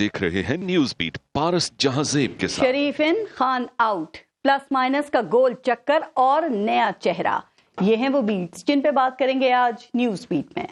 देख रहे हैं न्यूज बीट पारस जहांजेब के साथ। शरीफ इन, खान आउट, प्लस माइनस का गोल चक्कर और नया चेहरा, ये हैं वो बीट्स जिन पे बात करेंगे आज न्यूज बीट में।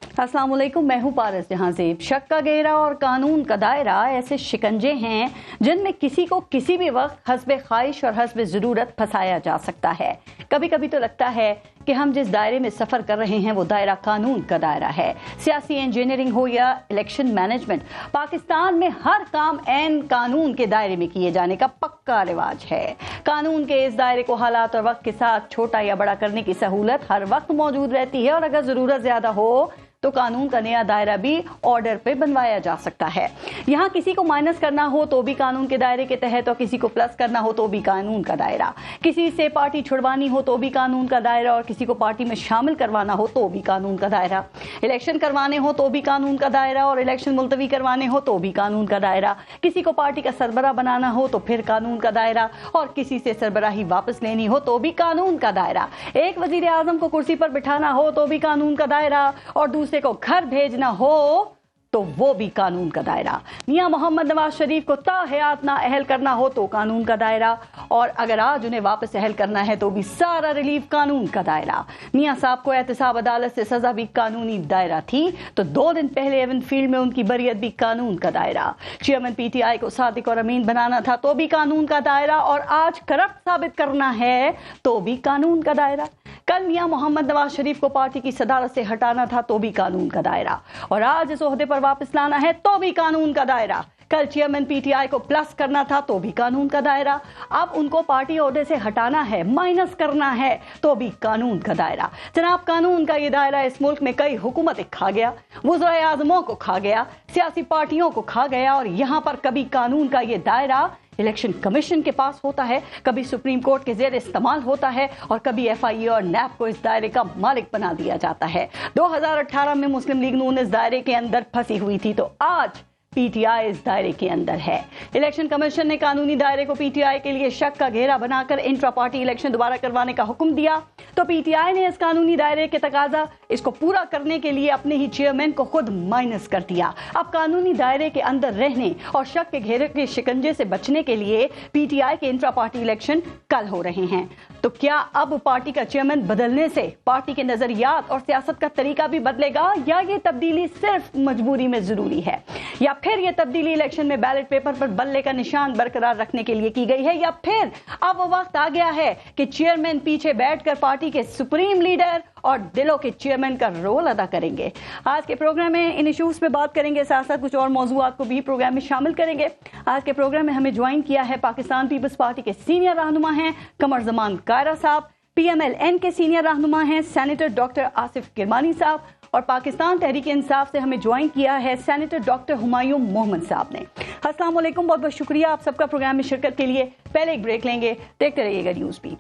अस्सलाम वालेकुम, मैं हूँ पारस जहांजेब। शक का घेरा और कानून का दायरा ऐसे शिकंजे हैं जिनमें किसी को किसी भी वक्त हस्बे ख्वाहिश और हस्बे ज़रूरत फंसाया जा सकता है। कभी कभी तो लगता है कि हम जिस दायरे में सफ़र कर रहे हैं वो दायरा कानून का दायरा है। सियासी इंजीनियरिंग हो या इलेक्शन मैनेजमेंट, पाकिस्तान में हर काम ऐन कानून के दायरे में किए जाने का पक्का रिवाज है। कानून के इस दायरे को हालात और वक्त के साथ छोटा या बड़ा करने की सहूलत हर वक्त मौजूद रहती है और अगर ज़रूरत ज़्यादा हो तो कानून का नया दायरा भी ऑर्डर पे बनवाया जा सकता है। यहाँ किसी को माइनस करना हो तो भी कानून के दायरे के तहत और किसी को प्लस करना हो तो भी कानून का दायरा, किसी से पार्टी छुड़वानी हो तो भी कानून का दायरा और किसी को पार्टी में शामिल करवाना हो तो भी कानून का दायरा, इलेक्शन करवाने हो तो भी कानून का दायरा और इलेक्शन मुलतवी करवाने हो तो भी कानून का दायरा, किसी को पार्टी का सरबराह बनाना हो तो फिर कानून का दायरा और किसी से सरबराही वापस लेनी हो तो भी कानून का दायरा, एक वजीर आजम को कुर्सी पर बिठाना हो तो भी कानून का दायरा और दूसरे को घर भेजना हो तो वो भी कानून का दायरा, मियां मोहम्मद नवाज शरीफ को ताहयात ना अहल करना हो तो कानून का दायरा और अगर आज उन्हें वापस अहल करना है तो भी सारा रिलीफ कानून का दायरा। मियां साहब को एहतसाब अदालत से सजा भी कानूनी दायरा थी तो 2 दिन पहले एवन फील्ड में उनकी बरियत भी कानून का दायरा, चेयरमैन पीटीआई को सादिक और अमीन बनाना था तो भी कानून का दायरा और आज करप्ट साबित करना है तो भी कानून का दायरा। कल मियां मोहम्मद नवाज शरीफ को पार्टी की सदारत से हटाना था तो भी कानून का दायरा और आज इस ओहदे पर वापस लाना है तो भी कानून का दायरा। कल चेयरमैन पीटीआई को प्लस करना था तो भी कानून का दायरा, अब उनको पार्टी ओहदे से हटाना है, माइनस करना है तो भी कानून का दायरा। जनाब, कानून का ये दायरा इस मुल्क में कई हुकूमतें खा गया, वज़राए आज़मों को खा गया, सियासी पार्टियों को खा गया और यहाँ पर कभी कानून का ये दायरा इलेक्शन कमीशन के पास होता है, कभी सुप्रीम कोर्ट के जेर इस्तेमाल होता है और कभी एफआईए और नैब को इस दायरे का मालिक बना दिया जाता है। 2018 में मुस्लिम लीग नून इस दायरे के अंदर फंसी हुई थी तो आज पीटीआई इस दायरे के अंदर है। इलेक्शन कमीशन ने कानूनी दायरे को पीटीआई के लिए शक का घेरा बनाकर इंट्रा पार्टी इलेक्शन दोबारा करवाने का हुक्म दिया तो पीटीआई ने इस कानूनी दायरे के तकाजा इसको पूरा करने के लिए अपने ही चेयरमैन को खुद माइनस कर दिया। अब कानूनी दायरे के अंदर रहने और शक के घेरे के शिकंजे से बचने के लिए पीटीआई के इंट्रा पार्टी इलेक्शन कल हो रहे हैं। तो क्या अब पार्टी का चेयरमैन बदलने से पार्टी के नजरियात और सियासत का तरीका भी बदलेगा या ये तब्दीली सिर्फ मजबूरी में जरूरी है या फिर ये तब्दीली इलेक्शन में बैलेट पेपर पर बल्ले का निशान बरकरार रखने के लिए की गई है या फिर अब वो वक्त आ गया है कि चेयरमैन पीछे बैठकर पार्टी के सुप्रीम लीडर और दिलों के चेयरमैन का रोल अदा करेंगे। आज के प्रोग्राम में इन इश्यूज पे बात करेंगे, साथ साथ कुछ और मौजूआत को भी प्रोग्राम में शामिल करेंगे। आज के प्रोग्राम में हमें ज्वाइन किया है पाकिस्तान पीपल्स पार्टी के सीनियर रहनुमा हैं कमर जमान कायरा साहब, पीएमएल-एन के सीनियर रहनुमा हैं सेनेटर डॉक्टर आसिफ किरमानी साहब और पाकिस्तान तहरीक इंसाफ से हमें ज्वाइन किया है सेनेटर डॉक्टर हुमायूं मोहम्मद साहब ने। अस्सलाम वालेकुम, बहुत बहुत शुक्रिया आप सबका प्रोग्राम में शिरकत के लिए। पहले एक ब्रेक लेंगे, देखते रहिएगा news beat.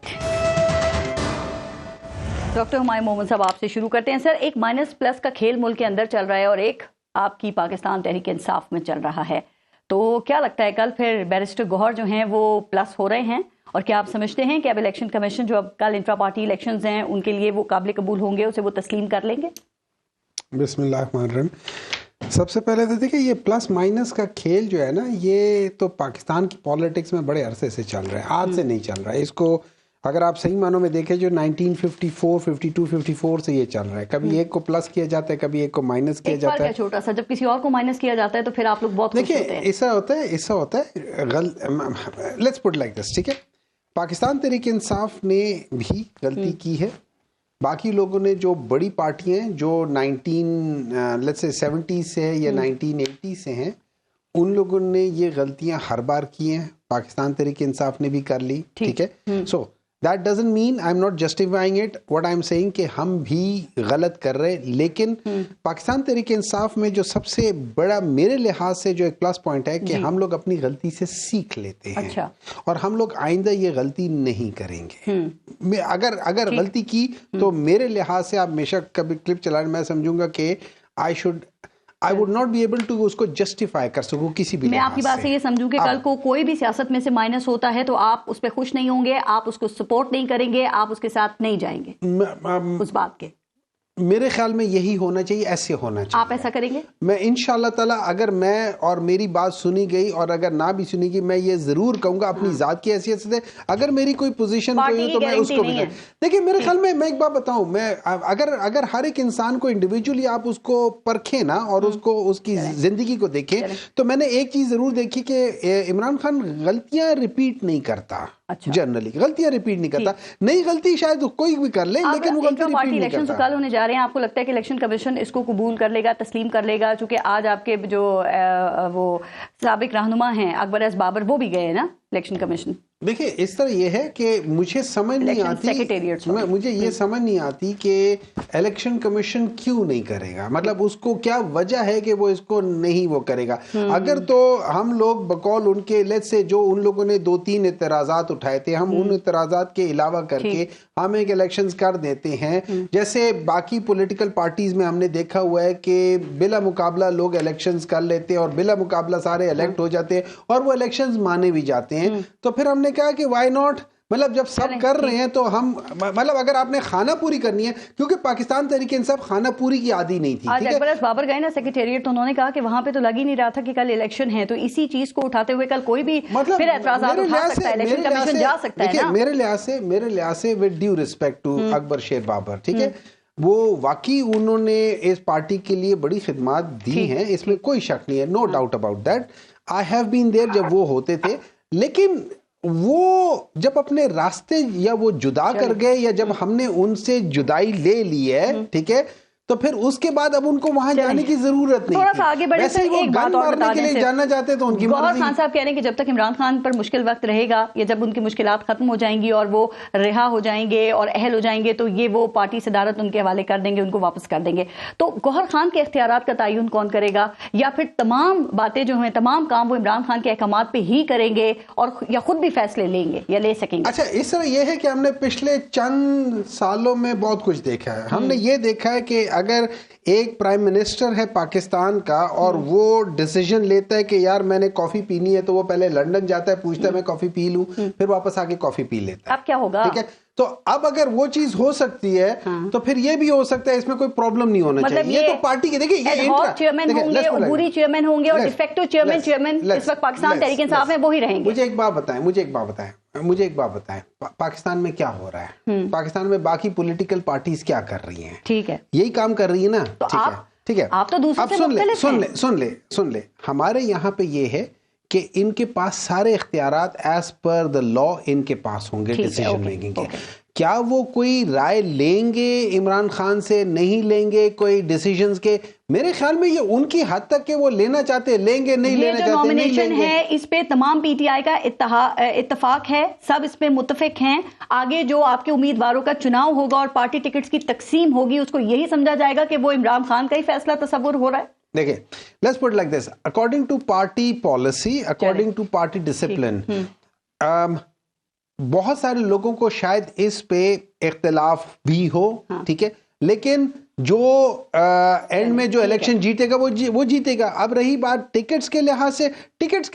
Doctor Humayun Mohammad साहब, आपसे शुरू करते हैं। सर, एक माइनस प्लस का खेल मुल्क के अंदर चल रहा है और एक आपकी पाकिस्तान तहरीक इंसाफ में चल रहा है, तो क्या लगता है कल फिर बैरिस्टर गौहर जो हैं वो प्लस हो रहे हैं और क्या आप समझते हैं कि अब इलेक्शन कमीशन जो अब कल इंट्रा पार्टी इलेक्शंस हैं उनके लिए वो काबिल कबूल होंगे, उसे वो तस्लीम कर लेंगे? बिस्मिल्लाहिर्रहमानिर्रहीम। सबसे पहले तो देखिए ये प्लस माइनस का खेल जो है ना, ये तो पाकिस्तान की पॉलिटिक्स में बड़े अरसे से चल रहा है, आज से नहीं चल रहा है। इसको अगर आप सही मानों में देखें जो 1954, 52, 54 से ये चल रहा है। कभी एक को प्लस किया जाता है, कभी एक को माइनस किया जाता है। छोटा सा, जब किसी और को माइनस किया जाता है तो फिर आप लोग बहुत देखिए ऐसा होता है लेट्स पुट लाइक दिस, ठीक है। पाकिस्तान तहरीक इंसाफ ने भी गलती की है, बाकी लोगों ने जो बड़ी पार्टियां हैं जो 1970 से है या 1980 से हैं, उन लोगों ने ये गलतियां हर बार की हैं। पाकिस्तान तहरीक इंसाफ ने भी कर ली, ठीक है। So that doesn't mean I am not justifying it, what I am saying कि हम भी गलत कर रहे हैं। लेकिन पाकिस्तान तहरीक इंसाफ में जो सबसे बड़ा मेरे लिहाज से जो एक प्लस पॉइंट है कि हम लोग अपनी गलती से सीख लेते हैं। अच्छा। और हम लोग आइंदा ये गलती नहीं करेंगे। अगर गलती की तो मेरे लिहाज से, आप बेशक कभी क्लिप चलाने मैं समझूंगा कि I would not be able to उसको जस्टिफाई कर सकूं किसी भी। मैं आपकी बात से ये समझूं कि कल को कोई भी सियासत में से माइनस होता है तो आप उस पर खुश नहीं होंगे, आप उसको सपोर्ट नहीं करेंगे, आप उसके साथ नहीं जाएंगे उस बात के। मेरे ख्याल में यही होना चाहिए, ऐसे होना चाहिए। आप ऐसा करेंगे? मैं इंशाअल्लाह ताला, अगर मैं और मेरी बात सुनी गई और अगर ना भी सुनी गई, मैं ये जरूर कहूंगा अपनी जात की हैसियत से, अगर मेरी कोई पोजीशन कोई हो तो मैं उसको भी। देखिए मेरे ख्याल में, मैं एक बात बताऊं, मैं अगर हर एक इंसान को इंडिविजुअली आप उसको परखें ना और उसको उसकी जिंदगी को देखें, तो मैंने एक चीज जरूर देखी कि इमरान खान गलतियां रिपीट नहीं करता। अच्छा। जनरली गलतियां रिपीट नहीं करता। नई गलती शायद कोई भी कर ले, लेकिन वो गलती रिपीट नहीं करता। कल होने जा रहे हैं, आपको लगता है कि इलेक्शन कमीशन इसको कबूल कर लेगा, तस्लीम कर लेगा? चूंकि आज आपके जो वो साबिक रहनुमा हैं अकबर एस बाबर, वो भी गए हैं ना इलेक्शन कमीशन। देखिए इस तरह ये है कि मुझे समझ नहीं आती, मुझे ये समझ नहीं आती कि इलेक्शन कमीशन क्यों नहीं करेगा, मतलब उसको क्या वजह है कि वो इसको नहीं वो करेगा। अगर तो हम लोग बकौल उनके लेट से जो उन लोगों ने 2-3 इतराजात उठाए थे, हम उन इतराजात के अलावा करके हम एक इलेक्शंस कर देते हैं, जैसे बाकी पॉलिटिकल पार्टीज में हमने देखा हुआ है कि बिला मुकाबला लोग इलेक्शंस कर लेते हैं और बिला मुकाबला सारे इलेक्ट हो जाते हैं और वो इलेक्शंस माने भी जाते हैं। तो फिर हमने कहा कि व्हाई नॉट, मतलब जब सब कर रहे हैं तो हम, मतलब अगर आपने खाना पूरी करनी है, क्योंकि पाकिस्तान तहरीक इंसाफ खाना पूरी की आदी नहीं थी। आज अकबर एस बाबर गए ना सेक्रेटेरिएट, तो उन्होंने कहा कि वहां पे तो लग ही नहीं रहा था कि कल इलेक्शन है, तो इसी चीज को उठाते हुए कल कोई भी मतलब फिर एतराज़ात उठा सकता है, इलेक्शन कमीशन जा सकता है ना। मेरे लिहाज से with due respect to Akbar Sher Babar, ठीक है, वो वाकई उन्होंने इस पार्टी के लिए बड़ी खिदमत दी हैं, इसमें कोई शक नहीं है, no doubt about that. I have been there जब वो होते थे, लेकिन वो जब अपने रास्ते या वो जुदा कर गए या जब हमने उनसे जुदाई ले ली है, ठीक है, तो फिर उसके बाद अब उनको वहां जाने की जरूरत नहीं। थोड़ा सा आगे बढ़े सर, एक बात और बता दें, जानना चाहते तो उनकी गौहर खान साहब कह रहे हैं कि जब तक इमरान खान पर मुश्किल वक्त रहेगा या जब उनकी मुश्किलात खत्म हो जाएंगी और वो रिहा हो जाएंगे और अहल हो जाएंगे, तो ये वो पार्टी सदारत उनके हवाले कर देंगे, उनको वापस कर देंगे। तो गौहर खान के इख्तियारात का तयन कौन करेगा, या फिर तमाम बातें जो हैं, तमाम काम वो इमरान खान के अहकामात पे ही करेंगे और या खुद भी फैसले लेंगे या ले सकेंगे? अच्छा, इस तरह यह है कि हमने पिछले चंद सालों में बहुत कुछ देखा है। हमने ये देखा है कि अगर एक प्राइम मिनिस्टर है पाकिस्तान का और वो डिसीजन लेता है कि यार मैंने कॉफी पीनी है, तो वो पहले लंदन जाता है, पूछता है मैं कॉफी पी लूं, फिर वापस आके कॉफी पी लेता है। अब क्या होगा? ठीक है, तो अब अगर वो चीज हो सकती है तो फिर ये भी हो सकता है, इसमें कोई प्रॉब्लम नहीं होना चाहिए। ये तो पार्टी के, देखिए ये चेयरमैन होंगे, अबूरी चेयरमैन होंगे और डिफेक्टिव चेयरमैन इस वक्त पाकिस्तान तहरीक इंसाफ में वो ही रहेंगे। मुझे एक बात बताएं, पाकिस्तान में क्या हो रहा है, पाकिस्तान में बाकी पॉलिटिकल पार्टीज क्या कर रही हैं? ठीक है, यही काम कर रही है ना। तो ठीक है, आप तो दूसरे से सुन ले, हमारे यहाँ पे ये है कि इनके पास सारे इख्तियारात एज पर द लॉ इनके पास होंगे डिसीजन मेकिंग के। क्या वो कोई राय लेंगे इमरान खान से, नहीं लेंगे कोई डिसीजंस के? मेरे ख्याल में ये उनकी हद तक के वो लेना चाहते, लेंगे, नहीं लेना चाहते, नॉमिनेशन है, इस पे तमाम पीटीआई का इत्तेफाक है, सब इस पे मुत्तफिक हैं। आगे जो आपके उम्मीदवारों का चुनाव होगा और पार्टी टिकट्स की तकसीम होगी, उसको यही समझा जाएगा कि वो इमरान खान का ही फैसला तस्वुर हो रहा है। देखिए, let's put like this, according to party policy, according to party discipline, बहुत सारे लोगों को शायद इस पे इख्तिलाफ भी हो, ठीक है, लेकिन जो एंड में जो इलेक्शन जीतेगा वो जीतेगा। अब रही बात टिकट्स के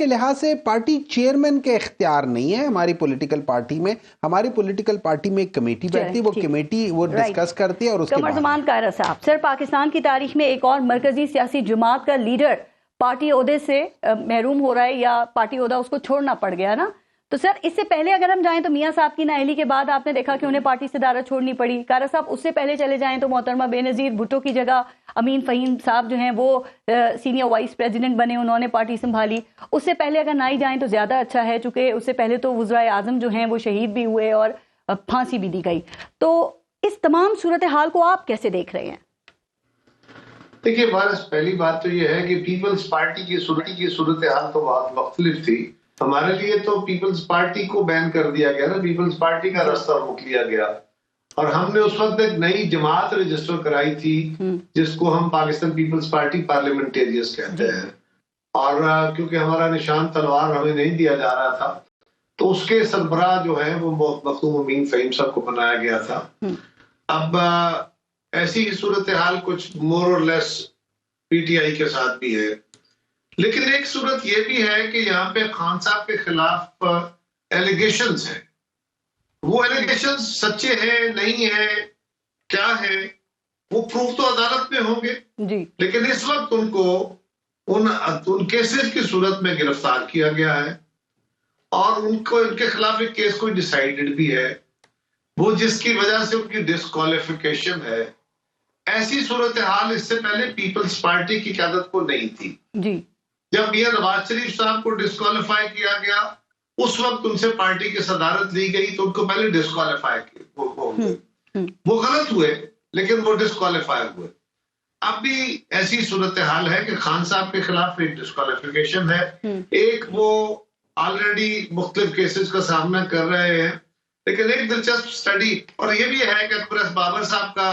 लिहाज से पार्टी चेयरमैन के इख्तियार नहीं है हमारी पॉलिटिकल पार्टी में। हमारी पॉलिटिकल पार्टी में एक कमेटी बैठती है, वो कमेटी वो डिस्कस करती है और उसके बाद कमर कायरा साहब, सर पाकिस्तान की तारीख में एक और मरकजी सियासी जमात का लीडर पार्टी ओहदे से महरूम हो रहा है या पार्टी ओहदा उसको छोड़ना पड़ गया ना। तो सर इससे पहले अगर हम जाएं तो मियां साहब की नाअहली के बाद आपने देखा कि उन्हें पार्टी से दारा छोड़नी पड़ी। कारा साहब उससे पहले चले जाएं तो मोहतरमा बेनजीर भुट्टो की जगह अमीन फ़हीम साहब जो हैं वो सीनियर वाइस प्रेसिडेंट बने, उन्होंने पार्टी संभाली। उससे पहले अगर ना ही जाएं तो ज़्यादा अच्छा है, चूँकि उससे पहले तो वज़राए आज़म जो हैं वो शहीद भी हुए और फांसी भी दी गई। तो इस तमाम सूरत हाल को आप कैसे देख रहे हैं? देखिए, पहली बात तो ये है कि पीपल्स पार्टी की सूरत हाल तो बहुत मुख्तलिफ थी। हमारे लिए तो पीपल्स पार्टी को बैन कर दिया गया ना, पीपल्स पार्टी का रास्ता रोक लिया गया और हमने उस वक्त एक नई जमात रजिस्टर कराई थी जिसको हम पाकिस्तान पीपल्स पार्टी पार्लियामेंटेरियंस कहते हैं। और क्योंकि हमारा निशान तलवार हमें नहीं दिया जा रहा था तो उसके सरबराह जो है वो मखदूम अमीन फ़हीम साहब को बनाया गया था। अब ऐसी ही सूरत हाल कुछ मोर और लेस पीटीआई के साथ भी है, लेकिन एक सूरत ये भी है कि यहाँ पे खान साहब के खिलाफ एलिगेशंस हैं। वो एलिगेशंस सच्चे हैं, नहीं है, क्या है, वो प्रूफ तो अदालत में होंगे जी। लेकिन इस वक्त उनको उन केसेस की सूरत में गिरफ्तार किया गया है और उनको उनके खिलाफ एक केस कोई डिसाइडेड भी है, वो जिसकी वजह से उनकी डिस्क्वालिफिकेशन है। ऐसी सूरत हाल इससे पहले पीपल्स पार्टी की क़यादत को नहीं थी जी। जब मियां नवाज शरीफ साहब को डिस्क्वालीफाई किया गया उस वक्त उनसे पार्टी की सदारत ली गई तो उनको पहले डिस्क्वालीफाई किया, वो गलत हुए लेकिन वो डिस्क्वालीफाई हुए। अब भी ऐसी सूरत हाल है कि खान साहब के खिलाफ एक डिस्क्वालिफिकेशन है, एक वो ऑलरेडी मुख्तलिफ केसेस का सामना कर रहे हैं। लेकिन एक दिलचस्प स्टडी और ये भी है कि अकबर बाबर साहब का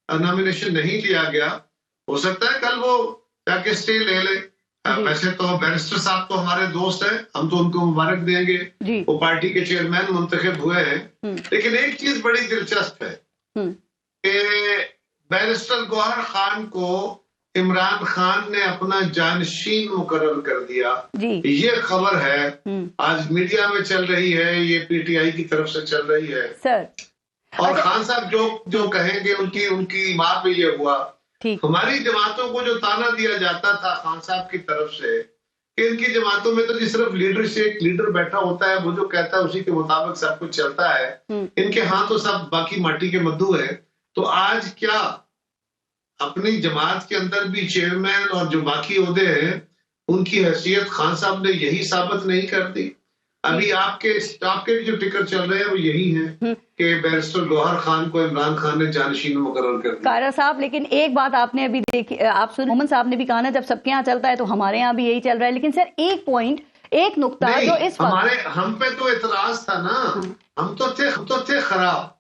नॉमिनेशन नहीं लिया गया, हो सकता है कल वो जाके स्टे ले ले। वैसे तो बैरिस्टर साहब तो हमारे दोस्त हैं, हम तो उनको मुबारक देंगे, वो पार्टी के चेयरमैन मुंतखब हुए हैं। लेकिन एक चीज बड़ी दिलचस्प है कि बैरिस्टर गौहर खान को इमरान खान ने अपना जानशीन मुकर्रर कर दिया। ये खबर है आज मीडिया में चल रही है, ये पीटीआई की तरफ से चल रही है सर। और खान साहब जो कहेंगे उनकी मां पे ये हुआ। हमारी जमातों को जो ताना दिया जाता था खान साहब की तरफ से कि इनकी जमातों में तो सिर्फ लीडर बैठा होता है, वो जो कहता है उसी के मुताबिक सब कुछ चलता है, इनके हाथ तो सब बाकी माटी के मद्दू है। तो आज क्या अपनी जमात के अंदर भी चेयरमैन और जो बाकी ओहदे हैं उनकी हैसियत खान साहब ने यही साबित नहीं कर दी। अभी आपके भी जो टिकर चल रहे हैं वो यही है कि बैरिस्टर गौहर खान को इमरान खान ने जानशीन मुकर्रर कर दिया। कायरा साहब, लेकिन एक बात आपने अभी देखी, आप मोहम्मद साहब ने भी कहा ना जब सबके यहाँ चलता है तो हमारे यहाँ भी यही चल रहा है। लेकिन सर एक पॉइंट, एक नुक्ता जो इस हम पे तो एतराज था ना, हम तो थे खराब,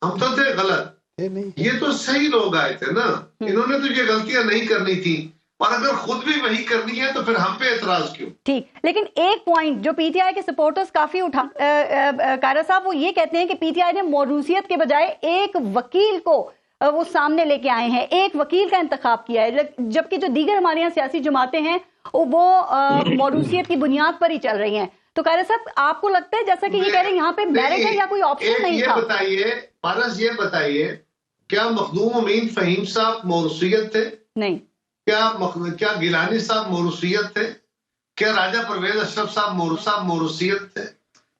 हम तो थे गलत, ये तो सही लोग आए थे ना, इन्होंने तो ये गलतियां नहीं करनी थी और अगर खुद भी वही करनी है तो फिर हम पे एतराज क्यों? ठीक, लेकिन एक पॉइंट जो पीटीआई के सपोर्टर्स काफी उठा कायरा साहब, वो ये कहते हैं कि पीटीआई ने मौरूसियत के बजाय एक वकील को वो सामने लेके आए हैं, एक वकील का इंतखाब किया है, जबकि जो दीगर हमारे यहाँ सियासी जमातें हैं वो मौरूसियत की बुनियाद पर ही चल रही हैं। तो कायरा साहब आपको लगता है जैसा कि ये कह रहे हैं यहाँ पे मेरिट है या कोई ऑप्शन नहीं था? बताइए पारस, ये बताइए क्या मखदूम अमीन फहीम साहब मौरूसियत थे? नहीं। क्या गिलानी साहब मौरूसियत थे? क्या राजा परवेज अशरफ साहब मौरूसियत थे?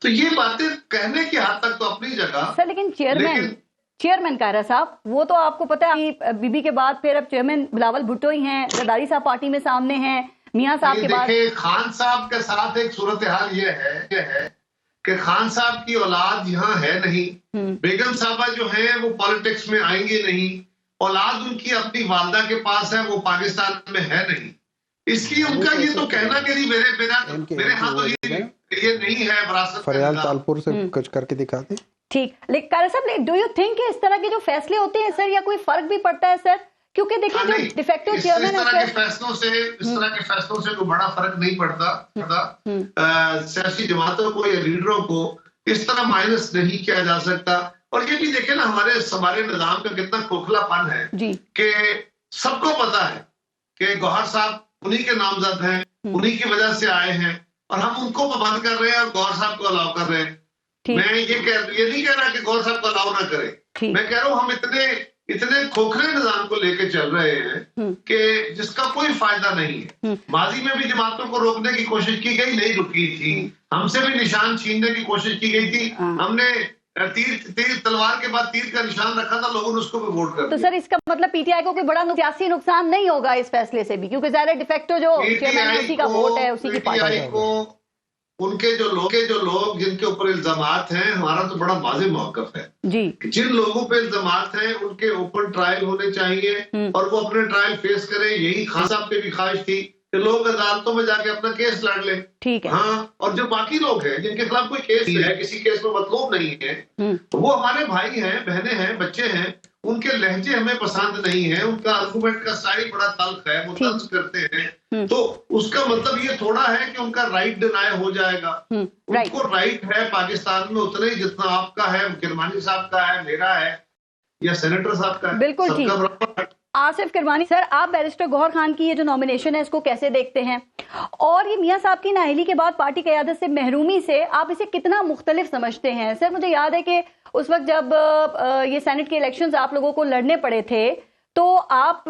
तो ये बातें कहने की हद तक तो अपनी जगह सर, लेकिन चेयरमैन कायरा साहब वो तो आपको पता है कि बीबी के बाद फिर अब चेयरमैन बिलावल भुट्टो ही हैं, जरदारी साहब पार्टी में सामने हैं, मियां साहब के बाद खान साहब के साथ एक सूरत हाल ये है कि खान साहब की औलाद यहाँ है नहीं, बेगम साहबा जो है वो पॉलिटिक्स में आएंगे नहीं, औलाद उनकी अपनी वालदा के पास है, वो पाकिस्तान में है नहीं, इसलिए उनका ये तो कहना कि नहीं मेरे हाथ तो ये नहीं है विरासत। फरियाद तालपुर से कुछ करके दिखाते। ठीक, लेकिन कायरा साहब डू यू थिंक इस तरह के जो फैसले होते हैं सर या कोई फर्क भी पड़ता है सर? क्योंकि देखिए जो डिफेक्टिव चेयरमैन इस तरह के फैसलों से कोई बड़ा फर्क नहीं पड़ता। सियासी जमातों को या लीडरों को इस तरह माइनस नहीं किया जा सकता। और ये भी देखें ना हमारे निजाम का कितना खोखलापन है कि सबको पता है कि गौहर साहब उन्हीं के नामजद हैं, उन्हीं की वजह से आए हैं और हम उनको बंद कर रहे हैं और गौहर साहब को अलाउ कर रहे हैं। मैं ये नहीं कह रहा कि गौहर साहब को अलाउ ना करें, मैं कह रहा हूँ हम इतने खोखले निजाम को लेके चल रहे हैं कि जिसका कोई फायदा नहीं है। माजी में भी जमातों को रोकने की कोशिश की गई, नहीं रुकी थी, हमसे भी निशान छीनने की कोशिश की गई थी, हमने तीर तलवार के बाद तीर का निशान रखा था, लोगों ने उसको भी वोट कर दिया। तो सर इसका मतलब पीटीआई को कोई बड़ा सियासी नुकसान नहीं होगा इस फैसले से भी, क्योंकि ज़ाहिर डिफेक्टो जो चेयरमैन है उसी का वोट है, उसी की पार्टी को उनके जो लोग जिनके ऊपर इल्जामात हैं, हमारा तो बड़ा वाज़ेह मौक़िफ़ है जी, जिन लोगों पे इल्जामात हैं उनके ओपन ट्रायल होने चाहिए और वो अपने ट्रायल फेस करें। यही खान साहब की भी ख्वाहिश थी कि लोग अदालतों में जाके अपना केस लड़ लें। ठीक है। हाँ, और जो बाकी लोग हैं जिनके खिलाफ कोई केस नहीं है, किसी केस में मतलूब नहीं है, वो हमारे भाई हैं, बहनें हैं, बच्चे हैं, उनके लहजे हमें पसंद नहीं है, उनका आर्गूमेंट का स्टाइल बड़ा तल्ख है, वो तंज करते हैं, तो उसका मतलब ये थोड़ा है कि उनका राइट डिनाई हो जाएगा। उनको राइट है पाकिस्तान में उतना ही जितना आपका है, किरमानी साहब का है, मेरा है या सेनेटर साहब का है। बिल्कुल ठीक। आसिफ किरमानी सर, आप बैरिस्टर गौहर खान की ये जो नॉमिनेशन है इसको कैसे देखते हैं, और ये मियां साहब की नाअहली के बाद पार्टी क़यादत से महरूमी से आप इसे कितना मुख्तलिफ समझते हैं? सर मुझे याद है कि उस वक्त जब ये सेनेट के इलेक्शंस आप लोगों को लड़ने पड़े थे तो आप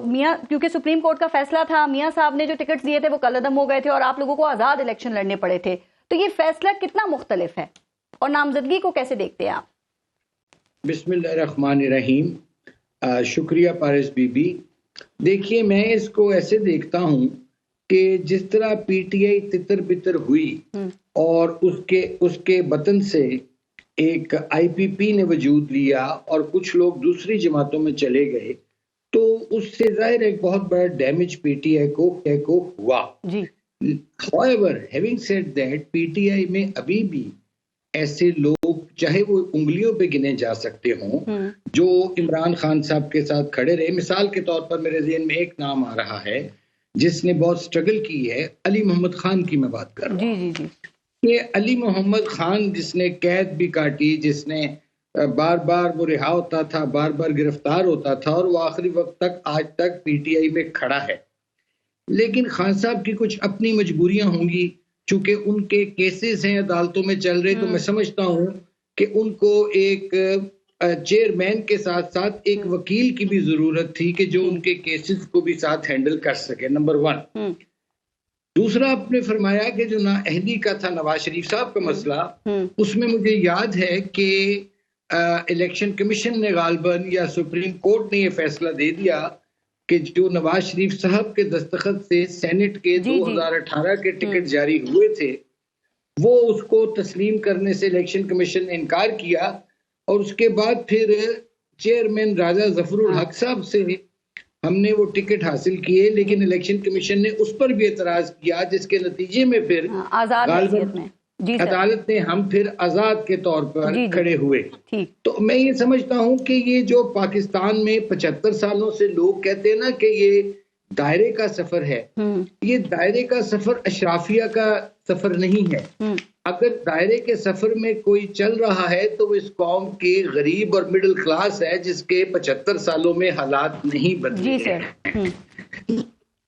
मियां, क्योंकि सुप्रीम कोर्ट का फैसला था, मियां साहब ने जो टिकट्स दिए थे वो कलअदम हो गए थे और आप लोगों को आजाद इलेक्शन लड़ने पड़े थे, तो ये फैसला कितना मुख्तलिफ है और नामजदगी को कैसे देखते हैं आप? बिस्मिल्लाहिर्रहमानिर्रहीम। शुक्रिया पारिस बीबी। देखिए, मैं इसको ऐसे देखता हूँ कि जिस तरह पीटीआई तितर बितर हुई और उसके बतन से एक आईपीपी ने वजूद लिया और कुछ लोग दूसरी जमातों में चले गए, तो उससे जाहिर एक बहुत बड़ा डैमेज पीटीआई को हुआ जी। However, having said that, PTI में अभी भी ऐसे लोग, चाहे वो उंगलियों पे गिने जा सकते हों, जो इमरान खान साहब के साथ खड़े रहे। मिसाल के तौर पर मेरे ज़हन में एक नाम आ रहा है जिसने बहुत स्ट्रगल की है, अली मोहम्मद खान की मैं बात कर रहा हूँ। ये अली मोहम्मद खान जिसने कैद भी काटी, जिसने बार बार वो रिहा होता था, बार बार गिरफ्तार होता था और वो आखिरी वक्त तक आज तक पीटीआई में खड़ा है। लेकिन खान साहब की कुछ अपनी मजबूरियां होंगी, चूंकि उनके केसेस हैं अदालतों में चल रहे, तो मैं समझता हूँ कि उनको एक चेयरमैन के साथ साथ एक वकील की भी जरूरत थी कि जो उनके केसेस को भी साथ हैंडल कर सके, नंबर 1। दूसरा, आपने फरमाया कि जो नाअहली का था नवाज शरीफ साहब का मसला, उसमें मुझे याद है कि इलेक्शन कमीशन ने गालबन या सुप्रीम कोर्ट ने ये फैसला दे दिया कि जो नवाज शरीफ साहब के दस्तखत से सेनेट के 2018 के टिकट जारी हुए थे, वो उसको तस्लीम करने से इलेक्शन कमीशन ने इनकार किया और उसके बाद फिर चेयरमैन राजा जफरुल हक साहब से हमने वो टिकट हासिल किए, लेकिन इलेक्शन कमीशन ने उस पर भी एतराज किया, जिसके नतीजे में फिर अदालत ने हम फिर आजाद के तौर पर खड़े हुए। तो मैं ये समझता हूँ कि ये जो पाकिस्तान में 75 सालों से लोग कहते हैं ना कि ये दायरे का सफर है, ये दायरे का सफर अशराफिया का सफर नहीं है। अगर दायरे के सफर में कोई चल रहा है तो इस कौम के गरीब और मिडिल क्लास है जिसके 75 सालों में हालात नहीं बदले हैं।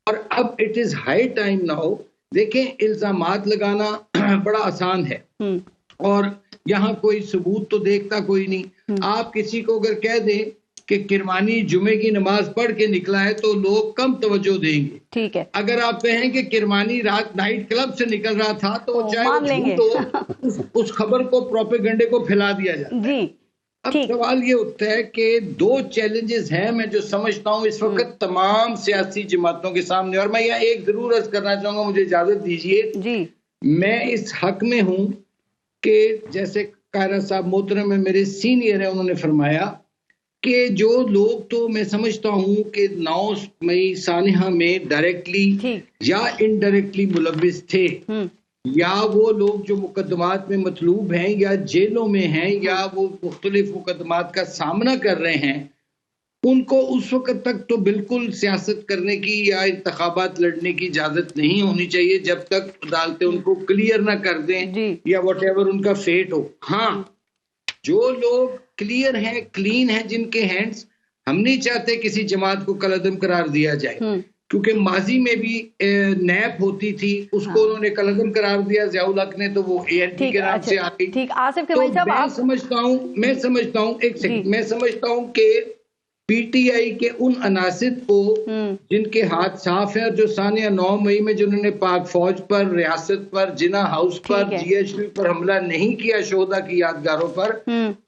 और अब it is high time now. देखें, इल्जामात लगाना बड़ा आसान है और यहाँ कोई सबूत तो देखता कोई नहीं। आप किसी को अगर कह दें कि किरमानी जुमे की नमाज पढ़ के निकला है तो लोग कम तवज्जो देंगे, ठीक है। अगर आप कहें कि किरमानी रात नाइट क्लब से निकल रहा था तो चाहे वो झूठ हो, उस खबर को, प्रोपेगेंडे को फैला दिया जाता है। अब सवाल ये उठता है कि 2 चैलेंजेस हैं मैं जो समझता हूँ इस वक्त तमाम सियासी जमातों के सामने, और मैं यहाँ एक जरूर अर्ज करना चाहूंगा, मुझे इजाजत दीजिए। मैं इस हक में हूँ कि जैसे कायरा साहब मोहतरम में मेरे सीनियर है, उन्होंने फरमाया कि जो लोग, तो मैं समझता हूँ कि 9 मई सानिहा में डायरेक्टली या इनडायरेक्टली मुलविस थे, या वो लोग जो मुकदमात में मतलूब हैं या जेलों में हैं या वो मुख्तलिफ मुकदमात का सामना कर रहे हैं, उनको उस वक्त तक तो बिल्कुल सियासत करने की या इंतखाबात लड़ने की इजाजत नहीं होनी चाहिए जब तक अदालतें उनको क्लियर ना कर दें या व्हाटएवर उनका फेट हो। हाँ, जो लोग क्लियर हैं, क्लीन हैं, जिनके हैंड्स, हम नहीं चाहते किसी जमात को कलअदम करार दिया जाए, क्योंकि माजी में भी नैप होती थी, उसको उन्होंने कलअदम करार दिया, ज़ियाउल हक ने, तो वो एएनपी के नाम से आ गई। तो मैं समझता हूँ एक सेकंड, मैं समझता हूँ कि पीटीआई के उन अनासिर को जिनके हाथ साफ हैं और जो सानिया 9 मई में जिन्होंने पाक फौज पर, रियासत पर, जिना हाउस पर, जीएचपी पर हमला नहीं किया, शोहदा की यादगारों पर,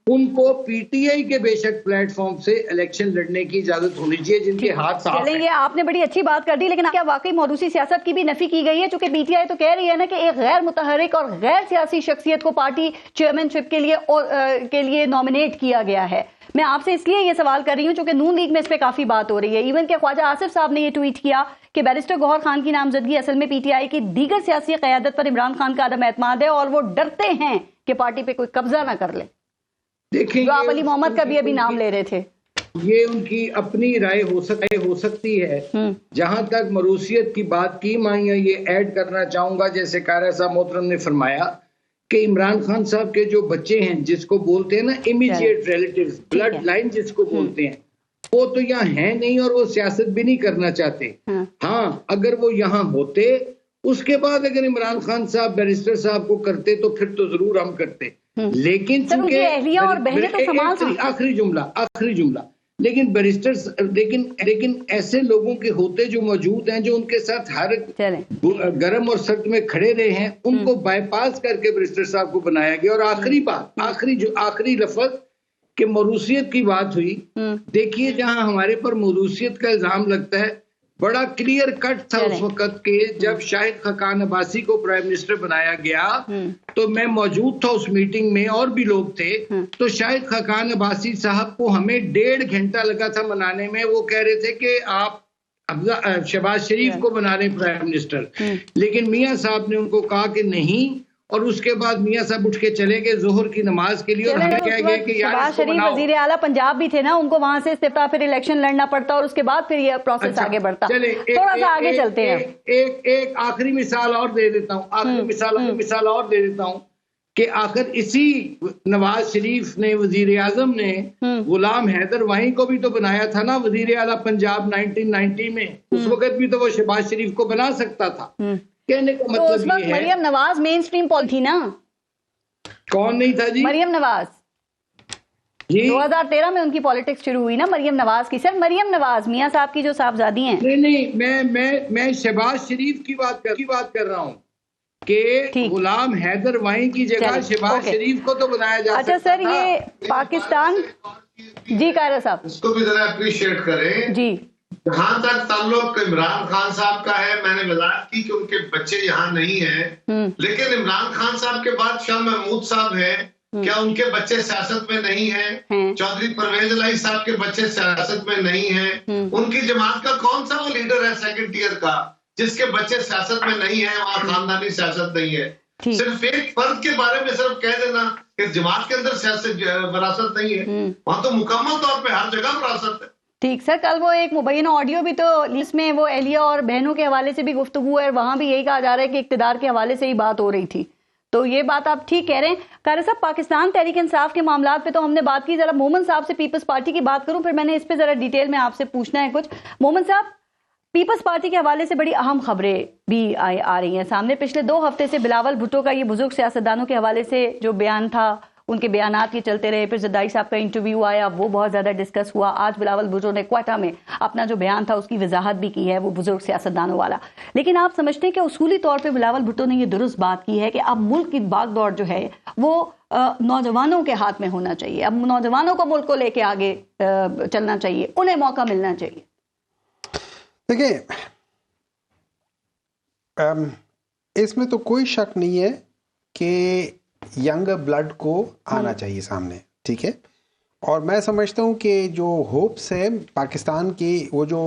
उनको पीटीआई के बेशक प्लेटफॉर्म से इलेक्शन लड़ने की इजाजत होनी चाहिए जिनके हाथ साफ हैं। ये आपने बड़ी अच्छी बात कर दी, लेकिन क्या वाकई मौरूसी सियासत की भी नफी की गई है? चूंकि पीटीआई तो कह रही है ना कि एक गैर मुतहरिक और गैर सियासी शख्सियत को पार्टी चेयरमैनशिप के लिए नॉमिनेट किया गया है। मैं आपसे इसलिए ये सवाल कर रही हूं क्योंकि नून लीग में इस पे काफी बात हो रही है। इवन के ख्वाजा आसिफ साहब ने ये ट्वीट किया कि बैरिस्टर गौहर खान की नामजदगी असल में पीटीआई की दीगर सियासी क़यादत पर इमरान खान का अदम एतमाद है और वो डरते हैं कि पार्टी पे कोई कब्जा ना कर ले। देखिए, जो आप अली मोहम्मद का भी अभी नाम ले रहे थे, ये उनकी अपनी राय हो सकती है। जहां तक मरूसियत की बात की, मैं ये ऐड करना चाहूंगा, जैसे कायरा साहब मोहतरम ने फरमाया कि इमरान खान साहब के जो बच्चे हैं, जिसको बोलते हैं ना इमीडिएट रिलेटिव्स, ब्लड लाइन जिसको बोलते हैं, वो तो यहाँ है नहीं और वो सियासत भी नहीं करना चाहते। हाँ, अगर वो यहाँ होते, उसके बाद अगर इमरान खान साहब बैरिस्टर साहब को करते तो फिर तो जरूर हम करते। लेकिन चूंकि आखिरी जुमला, लेकिन बैरिस्टर लेकिन ऐसे लोगों के होते जो मौजूद हैं, जो उनके साथ हर गर्म और सर्द में खड़े रहे हैं, उनको बाईपास करके बैरिस्टर साहब को बनाया गया। और आखिरी बात, आखिरी लफ्ज कि मरूसियत की बात हुई। देखिए, जहां हमारे पर मरूसियत का इल्जाम लगता है, बड़ा क्लियर कट था उस वक्त के जब शाहिद खकान अब्बासी को प्राइम मिनिस्टर बनाया गया, तो मैं मौजूद था उस मीटिंग में और भी लोग थे। तो शाहिद खकान अब्बासी साहब को हमें 1.5 घंटा लगा था मनाने में। वो कह रहे थे कि आप शहबाज शरीफ को बना रहे प्राइम मिनिस्टर, लेकिन मियां साहब ने उनको कहा कि नहीं, और उसके बाद मियां साहब उठ के चले गए जोहर की नमाज के लिए। और हमें कह गए कि यार शहबाज शरीफ वजीर आला पंजाब भी थे ना, उनको वहां से इस्तीफा, फिर इलेक्शन लड़ना पड़ता और उसके बाद फिर ये प्रोसेस आगे बढ़ता। थोड़ा सा आगे चलते हैं। एक आखिरी मिसाल और दे देता हूँ, मिसाल और दे देता हूँ कि आखिर इसी नवाज शरीफ ने, वजीर आजम ने गुलाम हैदर वाही को भी तो बनाया था ना वजीर आला पंजाब 1990 में। उस वक्त भी तो वो शहबाज शरीफ को बना सकता था। कहने का मतलब उस वक्त मरियम नवाज मेन स्ट्रीम थी ना। कौन नहीं था जी? मरियम नवाज जी। 2013 में उनकी पॉलिटिक्स शुरू हुई ना मरियम नवाज की। सर, मरियम नवाज मियां साहब की जो साहबजादी हैं। नहीं, मैं शहबाज शरीफ की बात कर रहा हूँ कि गुलाम हैदर वाही की जगह शहबाज शरीफ को तो बनाया जा सकता। अच्छा सर, ये पाकिस्तान जी कायरा साहब इसको भी जरा अप्रिशिएट करें जी। जहां तक ताल्लुक इमरान खान साहब का है, मैंने वजाहत की कि उनके बच्चे यहाँ नहीं हैं, लेकिन इमरान खान साहब के बाद शाह महमूद साहब हैं, क्या उनके बच्चे सियासत में नहीं हैं? चौधरी परवेज इलाही साहब के बच्चे सियासत में नहीं हैं? उनकी जमात का कौन सा वो लीडर है सेकंड टियर का जिसके बच्चे सियासत में नहीं है, वहाँ खानदानी सियासत नहीं है? सिर्फ एक फर्द के बारे में सिर्फ कह देना कि जमात के अंदर सियासत विरासत नहीं है, वहाँ तो मुकम्मल तौर पर हर जगह विरासत है। ठीक सर, कल वो एक मुबैना ऑडियो भी तो इसमें वो एहलिया और बहनों के हवाले से भी गुफ्तगू है, वहां भी यही कहा जा रहा है कि इक्तिदार के हवाले से ही बात हो रही थी। तो ये बात आप ठीक कह रहे हैं। कारी साहब, पाकिस्तान तहरीक इंसाफ के मामलात पे तो हमने बात की, जरा मोमन साहब से पीपल्स पार्टी की बात करूं, फिर मैंने इस पे जरा डिटेल में आपसे पूछना है कुछ। मोमन साहब, पीपल्स पार्टी के हवाले से बड़ी अहम खबरें भी आ रही हैं सामने। पिछले 2 हफ्ते से बिलावल भुट्टो का ये बुजुर्ग सियासतदानों के हवाले से जो बयान था, उनके बयानात ही चलते रहे। फिर जरदारी साहब का इंटरव्यू आया, वो बहुत ज्यादा डिस्कस हुआ। आज बिलावल भुट्टो ने क्वाटा में अपना जो बयान था उसकी वजाहत भी की है, वो बुजुर्ग सियासतदानों वाला। लेकिन आप समझते हैं कि उसूली तौर पे बिलावल भुट्टो ने ये दुरुस्त बात की है कि अब मुल्क की भागदौड़ जो है वो नौजवानों के हाथ में होना चाहिए। अब नौजवानों को मुल्क को लेके आगे चलना चाहिए, उन्हें मौका मिलना चाहिए। देखिए, इसमें तो कोई शक नहीं है कि यंग ब्लड को आना चाहिए सामने, ठीक है। और मैं समझता हूँ कि जो होप्स है पाकिस्तान की, वो जो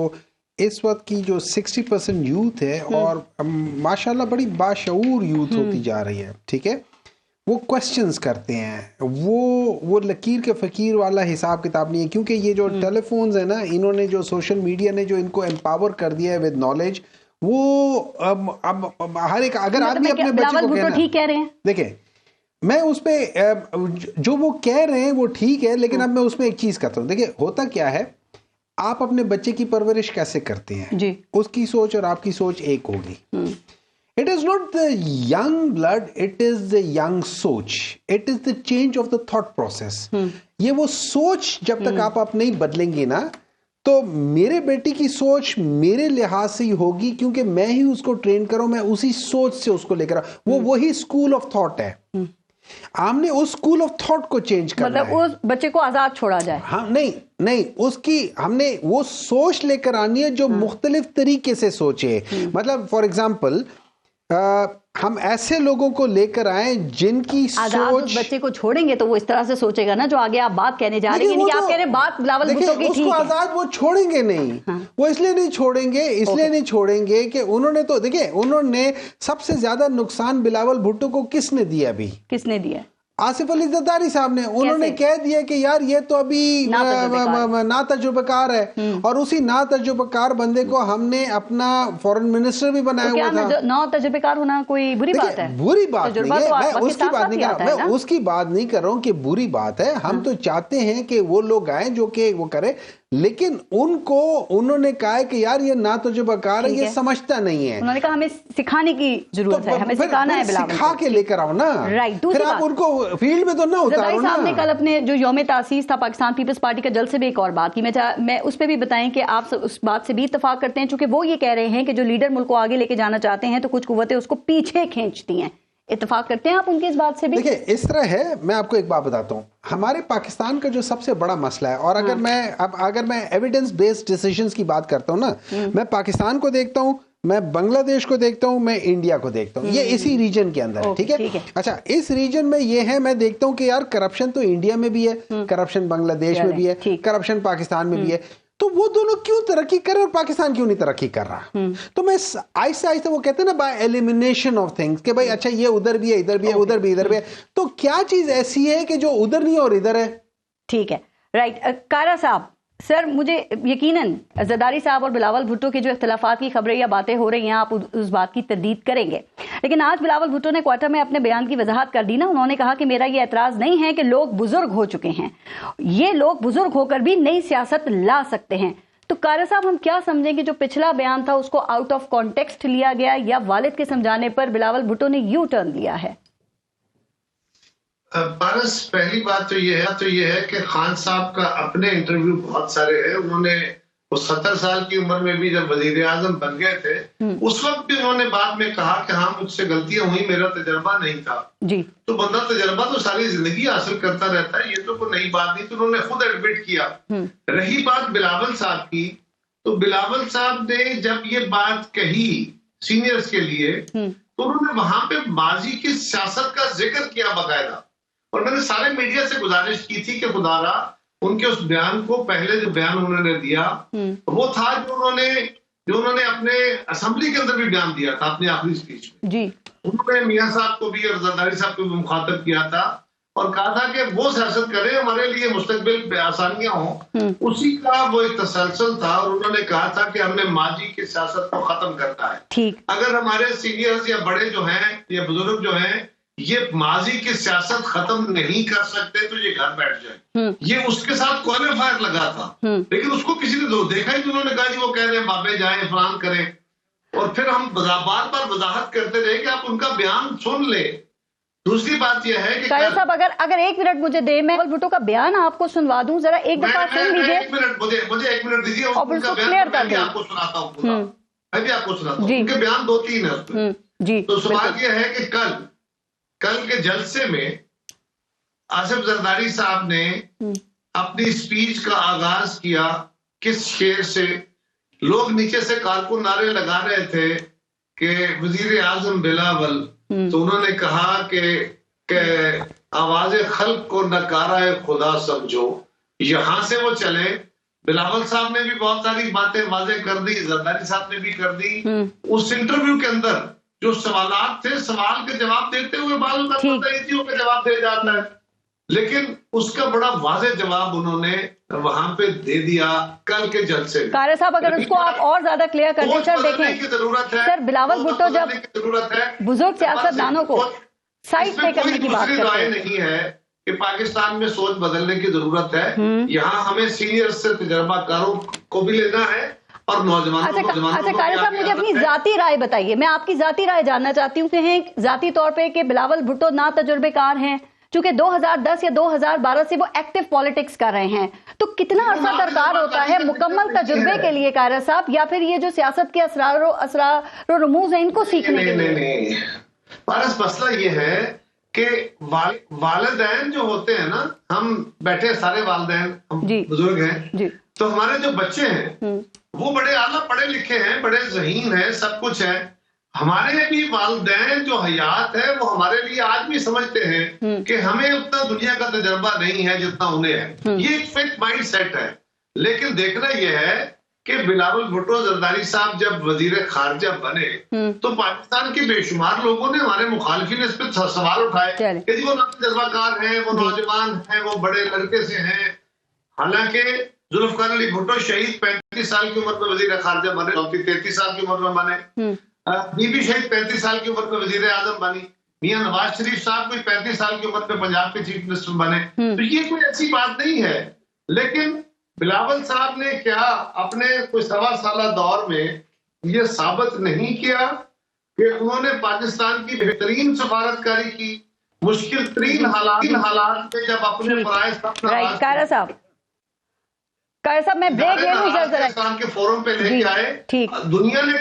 इस वक्त की जो 60% यूथ है, और माशाल्लाह बड़ी बाशऊर यूथ होती जा रही है, ठीक है। वो क्वेश्चंस करते हैं, वो लकीर के फ़कीर वाला हिसाब किताब नहीं है, क्योंकि ये जो टेलीफोन्स है ना, इन्होंने जो सोशल मीडिया ने जो इनको एम्पावर कर दिया है विद नॉलेज, वो अब हर एक, अगर आदमी अपने बच्चे को कहना, ठीक कह रहे हैं, देखें मैं उस पे जो वो कह रहे हैं वो ठीक है, लेकिन अब मैं उसमें एक चीज कहता हूँ। देखिए, होता क्या है, आप अपने बच्चे की परवरिश कैसे करते हैं जी, उसकी सोच और आपकी सोच एक होगी। It is not the young blood, it is the young सोच, it is the change of the thought process. ये वो सोच जब तक आप नहीं बदलेंगे ना, तो मेरे बेटी की सोच मेरे लिहाज से ही होगी, क्योंकि मैं ही उसको ट्रेन करूं, मैं उसी सोच से उसको लेकर वो वही स्कूल ऑफ थॉट है। हमने उस स्कूल ऑफ थॉट को चेंज करना है, मतलब उस बच्चे को आजाद छोड़ा जाए। हाँ, नहीं उसकी हमने वो सोच लेकर आनी है जो मुख्तलिफ तरीके से सोचे। मतलब फॉर एग्जाम्पल हम ऐसे लोगों को लेकर आए जिनकी सोच, उस बच्चे को छोड़ेंगे तो वो इस तरह से सोचेगा ना जो आगे आप बात कहने जा रहे हैं, कि आप कह रहे हैं बात बिलावल भुट्टो की ठीक है। आजाद वो छोड़ेंगे नहीं। वो इसलिए नहीं छोड़ेंगे कि उन्होंने तो देखिए, उन्होंने सबसे ज्यादा नुकसान बिलावल भुट्टो को किसने दिया? अभी किसने दिया? आसिफ अली जरदारी साहब ने। उन्होंने कह दिया कि यार ये तो अभी ना तजुर्बेकार है, और उसी ना तजुर्बेकार बंदे को हमने अपना फॉरेन मिनिस्टर भी बनाया हुआ था। ना तजुर्बेकार होना कोई बुरी बात है? बुरी बात नहीं है, मैं उसकी बात नहीं कर रहा, मैं उसकी बात नहीं कर रहा हूँ कि बुरी बात है। हम तो चाहते हैं कि वो लोग आए जो कि वो करे। लेकिन उन्होंने कहा है कि यार ये ना तजुर्बाकार है, ये समझता नहीं है। उन्होंने कहा हमें सिखाने की जरूरत है, हमें सिखाना है बिलावल, सिखा के लेकर आओ ना। राइट। फिर आप उनको फील्ड में तो ना उतारो ना। साहब ने कल अपने जो यौम तासीस था पाकिस्तान पीपल्स पार्टी का जलसे में एक और बात की, मैं उस पर भी बताएं कि आप उस बात से भी इत्तेफाक करते हैं, चूंकि वो ये कह रहे हैं कि जो लीडर मुल्क को आगे लेके जाना चाहते हैं तो कुछ कुव्वतें उसको पीछे खींचती हैं। इत्तेफाक करते हैं आप उनकी इस बात से भी? देखिए इस तरह है, मैं आपको एक बात बताता हूँ, हमारे पाकिस्तान का जो सबसे बड़ा मसला है, और अगर मैं एविडेंस बेस्ड डिसीजंस की बात करता हूँ ना, मैं पाकिस्तान को देखता हूँ, मैं बांग्लादेश को देखता हूँ, मैं इंडिया को देखता हूँ, ये इसी रीजन के अंदर है, ठीक है। अच्छा, इस रीजन में ये है, मैं देखता हूँ कि यार करप्शन तो इंडिया में भी है, करप्शन बांग्लादेश में भी है, करप्शन पाकिस्तान में भी है, तो वो दोनों क्यों तरक्की कर रहे हैं और पाकिस्तान क्यों नहीं तरक्की कर रहा? तो मैं आहिस्ते आहिस्ते, वो कहते हैं ना बाय एलिमिनेशन ऑफ थिंग्स, कि भाई अच्छा ये उधर भी है, इधर भी है, उधर भी, इधर भी है, तो क्या चीज ऐसी है कि जो उधर नहीं और इधर है? ठीक है, राइट। कारा साहब, सर मुझे यकीनन जरदारी साहब और बिलावल भुट्टो के जो इख्तलाफात की खबरें या बातें हो रही हैं, आप उस बात की तरदीद करेंगे, लेकिन आज बिलावल भुट्टो ने क्वार्टर में अपने बयान की वजाहत कर दी ना। उन्होंने कहा कि मेरा ये एतराज नहीं है कि लोग बुजुर्ग हो चुके हैं, ये लोग बुजुर्ग होकर भी नई सियासत ला सकते हैं। तो कारा साहब, हम क्या समझें कि जो पिछला बयान था उसको आउट ऑफ कॉन्टेक्स्ट लिया गया, या वालिद के समझाने पर बिलावल भुट्टो ने यू टर्न लिया है? पारस, पहली बात तो ये है कि खान साहब का अपने इंटरव्यू बहुत सारे हैं। उन्होंने वो 70 साल की उम्र में भी जब वजीर आजम बन गए थे, उस वक्त भी उन्होंने बाद में कहा कि हाँ मुझसे गलतियां हुई, मेरा तजर्बा नहीं था जी। तो बंदा तजर्बा तो सारी जिंदगी हासिल करता रहता है, ये तो कोई नई बात नहीं, तो उन्होंने खुद एडमिट किया। रही बात बिलावल साहब की, तो बिलावल साहब ने जब ये बात कही सीनियर्स के लिए, तो उन्होंने वहां पे माजी की सियासत का जिक्र किया बाकायदा, और मैंने सारे मीडिया से गुजारिश की थी कि खुदारा उनके उस बयान को, पहले जो बयान उन्होंने दिया वो था जो उन्होंने अपने असेंबली के अंदर भी बयान दिया था अपनी आखिरी स्पीच में जी। उन्होंने मियां साहब को भी और जरदारी साहब को भी मुखातब किया था और कहा था कि वो सियासत करें, हमारे लिए मुस्तकबिल में आसानियां हों। उसी का वो एक तसलसल था, और उन्होंने कहा था कि हमने माजी की सियासत को खत्म करना है। ठीक, अगर हमारे सीनियर्स या बड़े जो हैं या बुजुर्ग जो हैं ये माजी की सियासत खत्म नहीं कर सकते तो ये घर बैठ जाए। ये उसके साथ क्वालिफायर लगा था, लेकिन उसको किसी ने देखा ही, तो उन्होंने कहा जी वो कह रहे हैं बाबे जाए फलान करें, और फिर हम बार बार वजाहत करते रहे कि आप उनका बयान सुन ले। दूसरी बात यह है कि साहब अगर 1 मिनट मुझे दे, मैं भुट्टो का बयान आपको सुनवा दूं, जरा एक दफा सुन लीजिए। 1 मिनट मुझे 1 मिनट दीजिए, उनका बयान मैं भी आपको सुनाता हूँ पूरा, मैं भी आपको सुनाता हूँ। उनके बयान 2-3 है उसमें जी। तो सवाल यह है कि कल के जलसे में आसिफ जरदारी साहब ने अपनी स्पीच का आगाज किया किस शेर से? लोग नीचे से कारकुन नारे लगा रहे थे कि वजीर आजम बिलावल, तो उन्होंने कहा कि आवाज़े खल्क को नकारा खुदा समझो, यहां से वो चले। बिलावल साहब ने भी बहुत सारी बातें वाज़ेह कर दी, जरदारी साहब ने भी कर दी। उस इंटरव्यू के अंदर जो सवालात थे, सवाल के जवाब देते हुए बाल के जवाब दे जाता है, लेकिन उसका बड़ा वाज़ेह जवाब उन्होंने वहां पे दे दिया कल के जलसे में। कारे साहब, अगर उसको आप और ज्यादा क्लियर कर दें सर, देखें की जरूरत है सर, बिलावल भुट्टो जब जरूरत है बुजुर्ग सियासतदानों को साइड पे करने की बात करते हैं, नहीं है कि पाकिस्तान में सोच बदलने की जरूरत है। यहाँ हमें सीनियर से तजर्बाकारों को भी लेना है और नौजवानों। अच्छा कारे साहब, मुझे अपनी जाती राय बताइए, मैं आपकी जाती राय जानना चाहती हूँ कि जाती तौर पे कि बिलावल भुट्टो ना तजुर्बेकार हैं, चूंकि 2010 या 2012 से वो एक्टिव पॉलिटिक्स कर रहे हैं, तो कितना अर्सा दरकार होता है मुकम्मल तजुर्बे के लिए कारा साहब, या फिर ये जो सियासत के असरार रमूज है इनको सीखने के लिए? नहीं, पारस, मसला ये है कि वालिदैन जो होते हैं ना, हम बैठे सारे वालिदैन बुजुर्ग हैं, तो हमारे जो बच्चे हैं वो बड़े आला पढ़े लिखे हैं, बड़े ज़हीन हैं, सब कुछ है। हमारे भी वालिदैन जो हयात है वो हमारे लिए आज भी समझते हैं कि हमें उतना दुनिया का तजर्बा नहीं है जितना उन्हें है। ये एक फिक्स माइंड सेट है। लेकिन देखना यह है कि बिलावल भुट्टो जरदारी साहब जब वजीर खारजा बने तो पाकिस्तान के बेशुमार लोगों ने, हमारे मुखालिफिन, इस पर सवाल उठाए कि जी वो तजर्बाकार हैं, वो नौजवान हैं, वो बड़े लड़के से हैं। हालांकि जुल्फकार अली भुट्टो शहीद 35 साल की उम्र में वजीर खारजा बने, 33 साल की उम्र में बने। बीबी शहीद 35 साल की उम्र में वजीर आजम बनी। मियां नवाज शरीफ साहब भी 35 साल की उम्र में पंजाब के चीफ मिनिस्टर बने। तो ये कोई ऐसी बात नहीं है। लेकिन बिलावल साहब ने क्या अपने कोई 1.25 साल दौर में ये साबित नहीं किया कि उन्होंने पाकिस्तान की बेहतरीन सफारतकारी की, मुश्किल तरीन हालात में जब अपने पराए कायरा साहब मैं ब्रेक ले लूं पाकिस्तान के फोरम पे लेके आए। दुनिया ने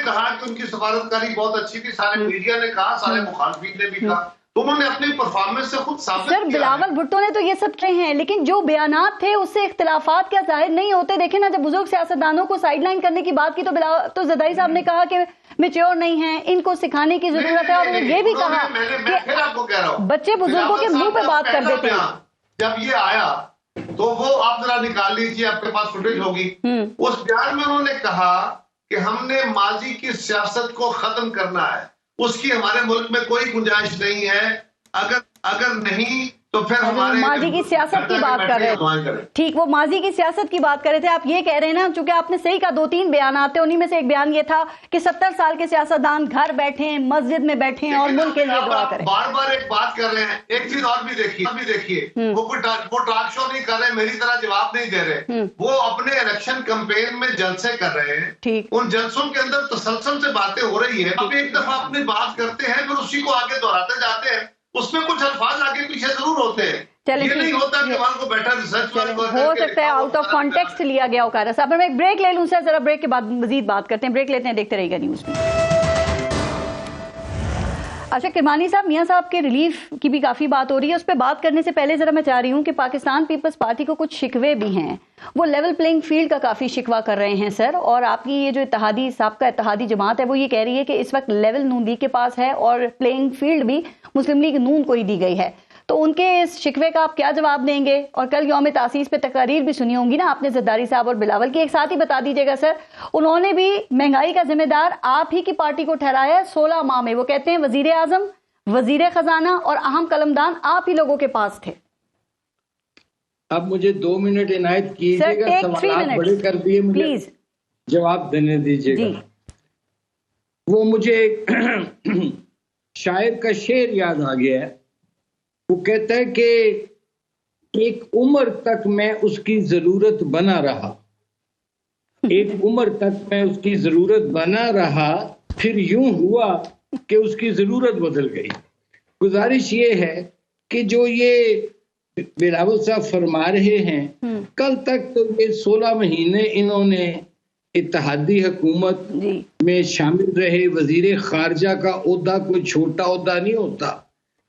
कहा कि उनकी सफारतकारी बहुत अच्छी थी, सारे मीडिया ने कहा, सारे मुखालफिन ने भी कहा, तो उन्होंने अपनी परफॉर्मेंस से खुद साबित किया। सर बिलावल भुट्टो ने तो ये सब कहे हैं, लेकिन जो बयानात थे उससे इख्तिलाफात क्या जाहिर नहीं होते। देखे ना, जब बुजुर्ग सियासतदानों को साइडलाइन करने की बात की तो जरदारी साहब ने कहा कि मैच्योर नहीं है, इनको सिखाने की जरूरत है, और उन्होंने ये भी कहा कि आपको कह रहा हूं, बच्चे बुजुर्गों के मुंह पे बात कर देते हैं। जब ये आया तो वो आप जरा निकाल लीजिए, आपके पास फुटेज होगी। उस बयान में उन्होंने कहा कि हमने माजी की सियासत को खत्म करना है, उसकी हमारे मुल्क में कोई गुंजाइश नहीं है, अगर नहीं तो फिर हमारे माजी की सियासत की बात कर रहे थे। ठीक, वो माजी की सियासत की बात कर रहे थे। आप ये कह रहे हैं ना, चूंकि आपने सही कहा, 2-3 बयान आते हैं, उन्हीं में से एक बयान ये था कि 70 साल के सियासतदान घर बैठे हैं, मस्जिद में बैठे हैं और मुल्क के लिए दुआ करें। बार बार एक बात कर रहे हैं, एक चीज और भी देखिए, वो टॉक शो नहीं कर रहे, मेरी तरह जवाब नहीं दे रहे, वो अपने इलेक्शन कैंपेन में जलसे कर रहे हैं, उन जलसों के अंदर तसलसल से बातें हो रही है। अब एक दफा अपनी बात करते हैं, फिर उसी को आगे दोहराते जाते हैं, उसमें कुछ अल्फाज आगे पीछे जरूर होते हैं। ये नहीं होता कि वहां को बैठा रिसर्च हो सकता है आउट ऑफ कॉन्टेक्स्ट लिया गया हो। कायरा साहब, मैं एक ब्रेक ले लूं सर, जरा ब्रेक के बाद मजीद बात करते हैं। ब्रेक लेते हैं, देखते रहिएगा न्यूज में। अच्छा किरमानी साहब, मियां साहब के रिलीफ की भी काफ़ी बात हो रही है, उस पर बात करने से पहले ज़रा मैं चाह रही हूँ कि पाकिस्तान पीपल्स पार्टी को कुछ शिकवे भी हैं। वो लेवल प्लेइंग फील्ड का काफ़ी शिकवा कर रहे हैं सर, और आपकी ये जो साबका इत्तेहादी जमात है वो ये कह रही है कि इस वक्त लेवल नून लीग के पास है और प्लेइंग फील्ड भी मुस्लिम लीग नून को ही दी गई है। तो उनके इस शिकवे का आप क्या जवाब देंगे? और कल यौम तासीस पे तकारीर भी सुनी होंगी ना आपने जरदारी साहब और बिलावल की, एक साथ ही बता दीजिएगा सर। उन्होंने भी महंगाई का जिम्मेदार आप ही की पार्टी को ठहराया है 16 माह में। वो कहते हैं वजीर आजम, वजीर खजाना और अहम कलमदान आप ही लोगों के पास थे। अब मुझे 2 मिनट इनायत कीजिएगा, सवाल बड़े कर दिए, मुझे प्लीज जवाब देने दीजिएगा। वो मुझे शायर का शेर याद आ गया है। वो कहता है कि एक उम्र तक मैं उसकी जरूरत बना रहा, एक उम्र तक मैं उसकी जरूरत बना रहा, फिर यूं हुआ कि उसकी जरूरत बदल गई। गुजारिश ये है कि जो ये बिलावल साहब फरमा रहे हैं, कल तक तो ये 16 महीने इन्होंने इत्तेहादी हुकूमत में शामिल रहे। वजीर खारजा का ओहदा कोई छोटा ओहदा नहीं होता,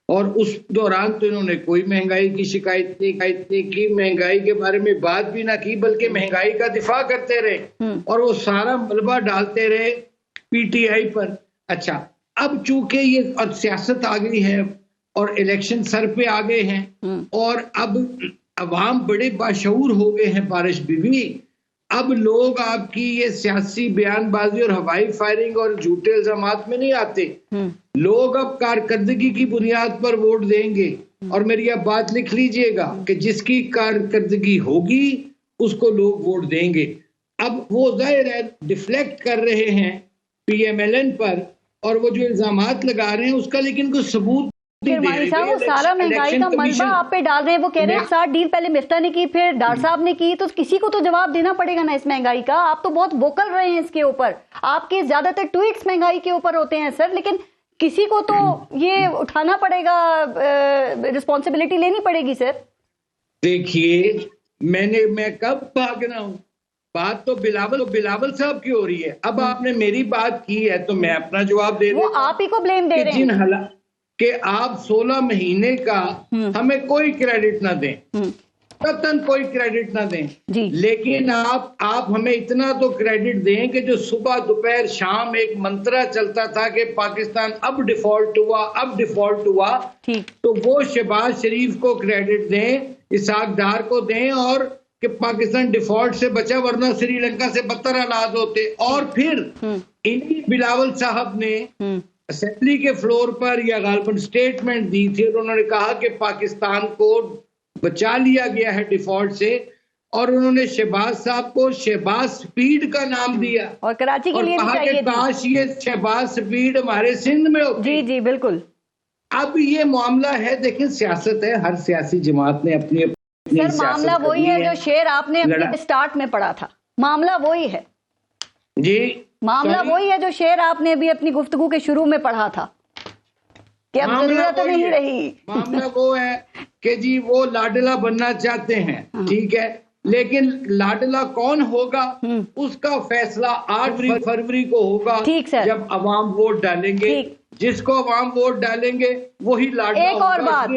और उस दौरान तो इन्होंने कोई महंगाई की शिकायत नहीं की, महंगाई के बारे में बात भी ना की, बल्कि महंगाई का दिफा करते रहे और वो सारा मलबा डालते रहे पीटीआई पर। अच्छा, अब चूंकि ये सियासत आ गई है और इलेक्शन सर पे आ गए हैं और अब अवाम बड़े बाशऊर हो गए हैं बारिश बीवी, अब लोग आपकी ये सियासी बयानबाजी और हवाई फायरिंग और झूठे इल्जामात में नहीं आते। लोग अब कारकर्दगी की बुनियाद पर वोट देंगे, और मेरी अब बात लिख लीजिएगा कि जिसकी कारकर्दगी होगी उसको लोग वोट देंगे। अब वो जाहिर है डिफ्लेक्ट कर रहे हैं पीएमएलएन पर, और वो जो इल्जामात लगा रहे हैं उसका लेकिन कोई सबूत साहब वो सारा महंगाई का मलबा आप पे डाल रहे हैं। वो कह रहे हैं 60 डील पहले मिफ्ता ने की, फिर डार साहब ने की, तो किसी को तो जवाब देना पड़ेगा ना इस महंगाई का। आप तो बहुत वोकल रहे हैं इसके ऊपर, आपके ज्यादातर ट्वीट्स महंगाई के ऊपर होते हैं सर, लेकिन किसी को तो ये उठाना पड़ेगा, रिस्पॉन्सिबिलिटी लेनी पड़ेगी सर। देखिए मैं कब भाग रहा हूँ, बात तो बिलावल साहब की हो रही है। अब आपने मेरी बात की है तो मैं अपना जवाब दे रहा हूं। वो आप ही को ब्लेम दे रहे हैं कि आप 16 महीने का हमें कोई क्रेडिट ना दें, कतन कोई क्रेडिट ना दें, लेकिन आप हमें इतना तो क्रेडिट दें कि जो सुबह दोपहर शाम एक मंत्रा चलता था कि पाकिस्तान अब डिफॉल्ट हुआ, तो वो शहबाज शरीफ को क्रेडिट दें, इसहाक डार को दें, और कि पाकिस्तान डिफॉल्ट से बचा, वरना श्रीलंका से बदतर हालात होते। और फिर इन्हीं बिलावल साहब ने असेंबली के फ्लोर पर या गालबन स्टेटमेंट दी थी और उन्होंने कहा कि पाकिस्तान को बचा लिया गया है डिफॉल्ट से, और उन्होंने शहबाज साहब को शहबाज स्पीड का नाम दिया और कराची के लिए कहा कि काश ये शहबाज स्पीड हमारे सिंध में होती। जी बिल्कुल। अब ये मामला है, देखिए सियासत है, हर सियासी जमात ने अपनी सर मामला वही है जो शेर आपने अपने स्टार्ट में पढ़ा था, मामला वही है जी, मामला वही है जो शेर आपने भी अपनी गुफ्तगू के शुरू में पढ़ा था कि अब जरूरत नहीं रही। मामला वो है कि जी वो लाडला बनना चाहते हैं, ठीक है, लेकिन लाडला कौन होगा उसका फैसला 8 फरवरी को होगा, ठीक सर, जब अवाम वोट डालेंगे, जिसको अवाम वोट डालेंगे वही लाडला। एक और बात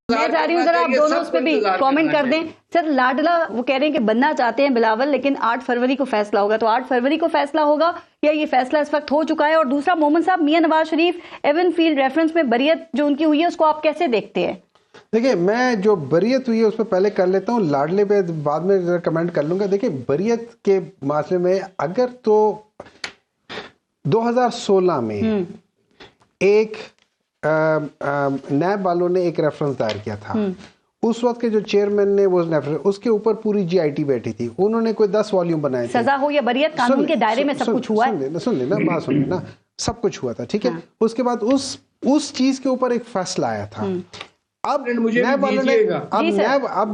मैं चाह रही हूँ जरा आप दोनों उस पर भी कमेंट कर दें। सर लाडला वो कह रहे हैं कि बनना चाहते हैं बिलावल, लेकिन 8 फरवरी को फैसला होगा, तो 8 फरवरी को फैसला होगा या ये फैसला इस वक्त हो चुका है? और दूसरा मोहम्मद साहब, मियां Nawaz Sharif Avon field reference में बरियत जो उनकी हुई है उसको आप कैसे देखते हैं? देखिए, मैं जो बरियत हुई है उस पर पहले कर लेता हूँ, लाडले पे बाद में जरा कमेंट कर लूंगा। देखिए, बरियत के मामले में अगर तो 2016 में एक नैब वालों ने एक रेफरेंस दायर किया था, उस वक्त के जो चेयरमैन ने वो उसके ऊपर पूरी जीआईटी बैठी थी, उन्होंने कोई 10 वॉल्यूम बनाए थे। सजा हो या बरियत, कानून के दायरे में सब कुछ हुआ है। सुन लेना बात, सुन लेना, सब कुछ हुआ था, ठीक है। उसके बाद उस चीज के ऊपर एक फैसला आया था। अब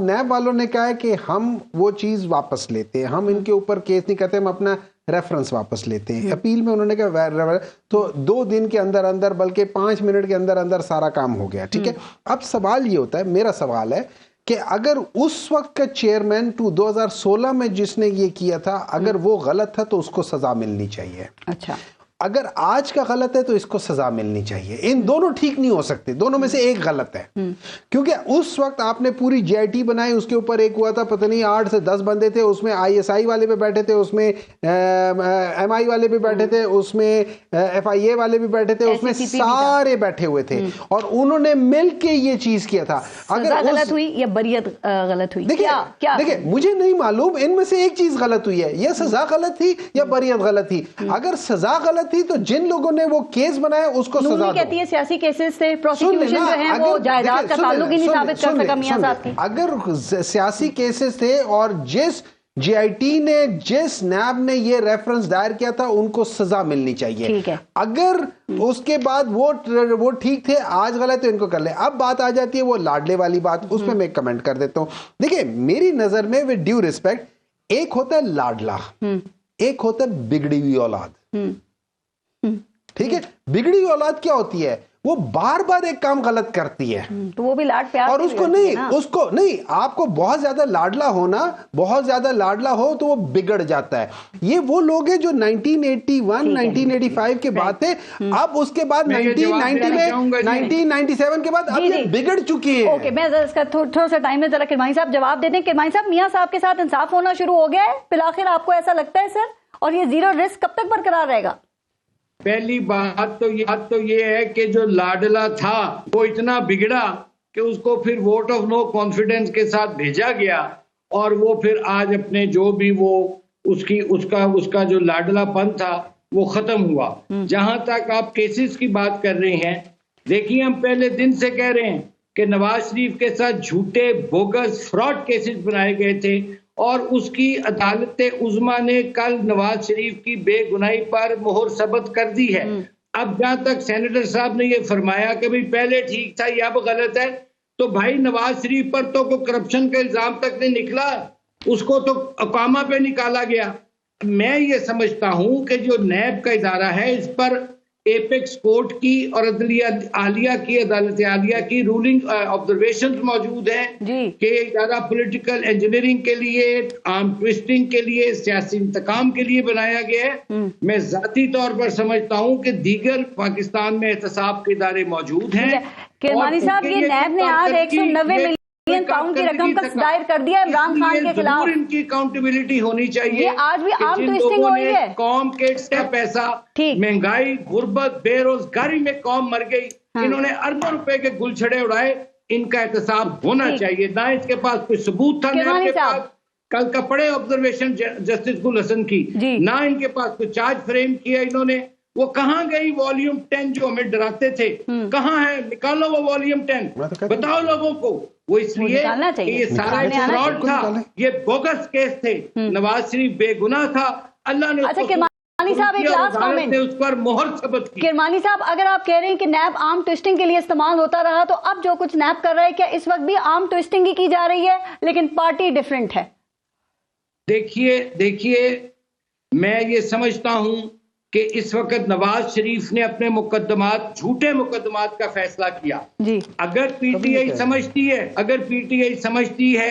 नैब वालों ने कहा है कि हम वो चीज वापस लेते हैं, हम इनके ऊपर केस नहीं करते, हम अपना रेफरेंस वापस लेते हैं। अपील में उन्होंने कहा तो 2 दिन के अंदर अंदर, बल्कि 5 मिनट के अंदर अंदर सारा काम हो गया, ठीक है। अब सवाल ये होता है, मेरा सवाल है कि अगर उस वक्त का चेयरमैन 2016 में जिसने ये किया था, अगर वो गलत था तो उसको सजा मिलनी चाहिए। अच्छा, अगर आज का गलत है तो इसको सजा मिलनी चाहिए। इन दोनों ठीक नहीं हो सकते, दोनों में से एक गलत है। क्योंकि उस वक्त आपने पूरी जीआईटी बनाई, उसके ऊपर एक हुआ था, पता नहीं 8 से 10 बंदे थे, उसमें आईएसआई वाले भी बैठे थे, उसमें एमआई वाले भी बैठे थे, उसमें एफआईए वाले भी बैठे थे, उसमें सारे बैठे हुए थे और उन्होंने मिलके ये चीज किया था। अगर गलत हुई या बरियत गलत हुई, देखिए मुझे नहीं मालूम, इनमें से एक चीज गलत हुई है, या सजा गलत थी या बरियत गलत थी। अगर सजा गलत थी तो जिन लोगों ने वो केस बनाया उसको सजा दो। कहती है सियासी केसेस से प्रोसिक्यूशन जो है वो जायदाद का ताल्लुक ही नहीं साबित कर सका मियां साहब की। अगर सियासी केसेस थे और जिस जीआईटी ने, जिस नैब ने ये रेफरेंस दायर किया था, उनको सजा मिलनी चाहिए। ठीक है। अगर उसके बाद वो ठीक थे, आज गलत तो इनको कर ले। अब बात आ जाती है वो लाडले वाली बात, उसमें मैं कमेंट कर देता हूं। देखिए, मेरी नजर में विद ड्यू रिस्पेक्ट, एक होता है लाडला, एक होता है बिगड़ी हुई औलाद। ठीक है, बिगड़ी हुई औलाद क्या होती है? वो बार बार एक काम गलत करती है, तो वो भी लाड प्यार और उसको नहीं, आपको बहुत ज्यादा लाडला होना, बहुत ज्यादा लाडला हो तो वो बिगड़ जाता है। ये वो लोग हैं जो 1981 1985 के बाद थे, अब उसके बाद 1990 में 1997 के बाद अब ये बिगड़ चुकी है। ओके, मैं इसका थोड़ा सा टाइम में जरा किरमानी साहब जवाब दे दें। किरमानी साहब, मियां साहब के साथ इंसाफ होना शुरू हो गया है फिर आखिर, आपको ऐसा लगता है सर? और ये जीरो रिस्क कब तक बरकरार रहेगा? पहली बात तो ये है कि जो लाडला था वो इतना बिगड़ा कि उसको फिर वोट ऑफ नो कॉन्फिडेंस के साथ भेजा गया, और वो फिर आज अपने जो भी वो उसका जो लाडलापन था वो खत्म हुआ। जहां तक आप केसेस की बात कर रहे हैं, देखिए हम पहले दिन से कह रहे हैं कि नवाज शरीफ के साथ झूठे बोगस फ्रॉड केसेस बनाए गए थे, और उसकी अदालत उज़्मा ने कल नवाज शरीफ की बेगुनाही पर मोहर सबत कर दी है। अब जहां तक सेनेटर साहब ने ये फरमाया कि भाई पहले ठीक था या अब गलत है, तो भाई नवाज शरीफ पर तो कोई करप्शन का इल्जाम तक नहीं निकला, उसको तो अकामा पे निकाला गया। मैं ये समझता हूं कि जो नैब का इदारा है, इस पर एपेक्स कोर्ट की और अदालत आलिया की रूलिंग ऑब्जर्वेशन मौजूद हैं कि इदारा पॉलिटिकल इंजीनियरिंग के लिए, आर्म ट्विस्टिंग के लिए, सियासी इंतकाम के लिए बनाया गया है। मैं जाती तौर पर समझता हूं कि दीगर पाकिस्तान में एहतसाब के इदारे मौजूद हैं। किरमानी साहब, ये नैब ने आज 190 मिलियन पाउंड की रकम का दायर कर दिया इमरान खान के खिलाफ। इनकी अकाउंटेबिलिटी होनी चाहिए। ये आज भी आर्म ट्विस्टिंग हो रही है। कौम के पैसा, महंगाई, गुर्बत, बेरोजगारी में कौम मर गई। इन्होंने अरबों रुपए के गुलछड़े उड़ाए, इनका एहतसाब होना चाहिए। ना इसके पास कोई सबूत था, ना इनके पास कल का पड़े ऑब्जर्वेशन जस्टिस गुल हसन की, ना इनके पास कोई चार्ज फ्रेम किया इन्होंने। वो कहाँ गई वॉल्यूम 10 जो हमें डराते थे? कहाँ है? निकालो वो वॉल्यूम 10, बताओ लोगों को। वो इसलिए कि ये सारा फ्रॉड था, ये बोगस केस थे, नवाज शरीफ बेगुनाह था। अल्लाह ने किरमानी साहब एक लास्ट कमेंट उस पर मोहर सबत की। किरमानी साहब, अगर आप कह रहे हैं कि नैब आर्म ट्विस्टिंग के लिए इस्तेमाल होता रहा, तो अब जो कुछ नैब कर रहा है, क्या इस वक्त भी आर्म ट्विस्टिंग ही की जा रही है, लेकिन पार्टी डिफरेंट है? देखिए मैं ये समझता हूं कि इस वक्त नवाज शरीफ ने अपने मुकदमात, झूठे मुकदमात का फैसला किया जी। अगर पीटीआई समझती है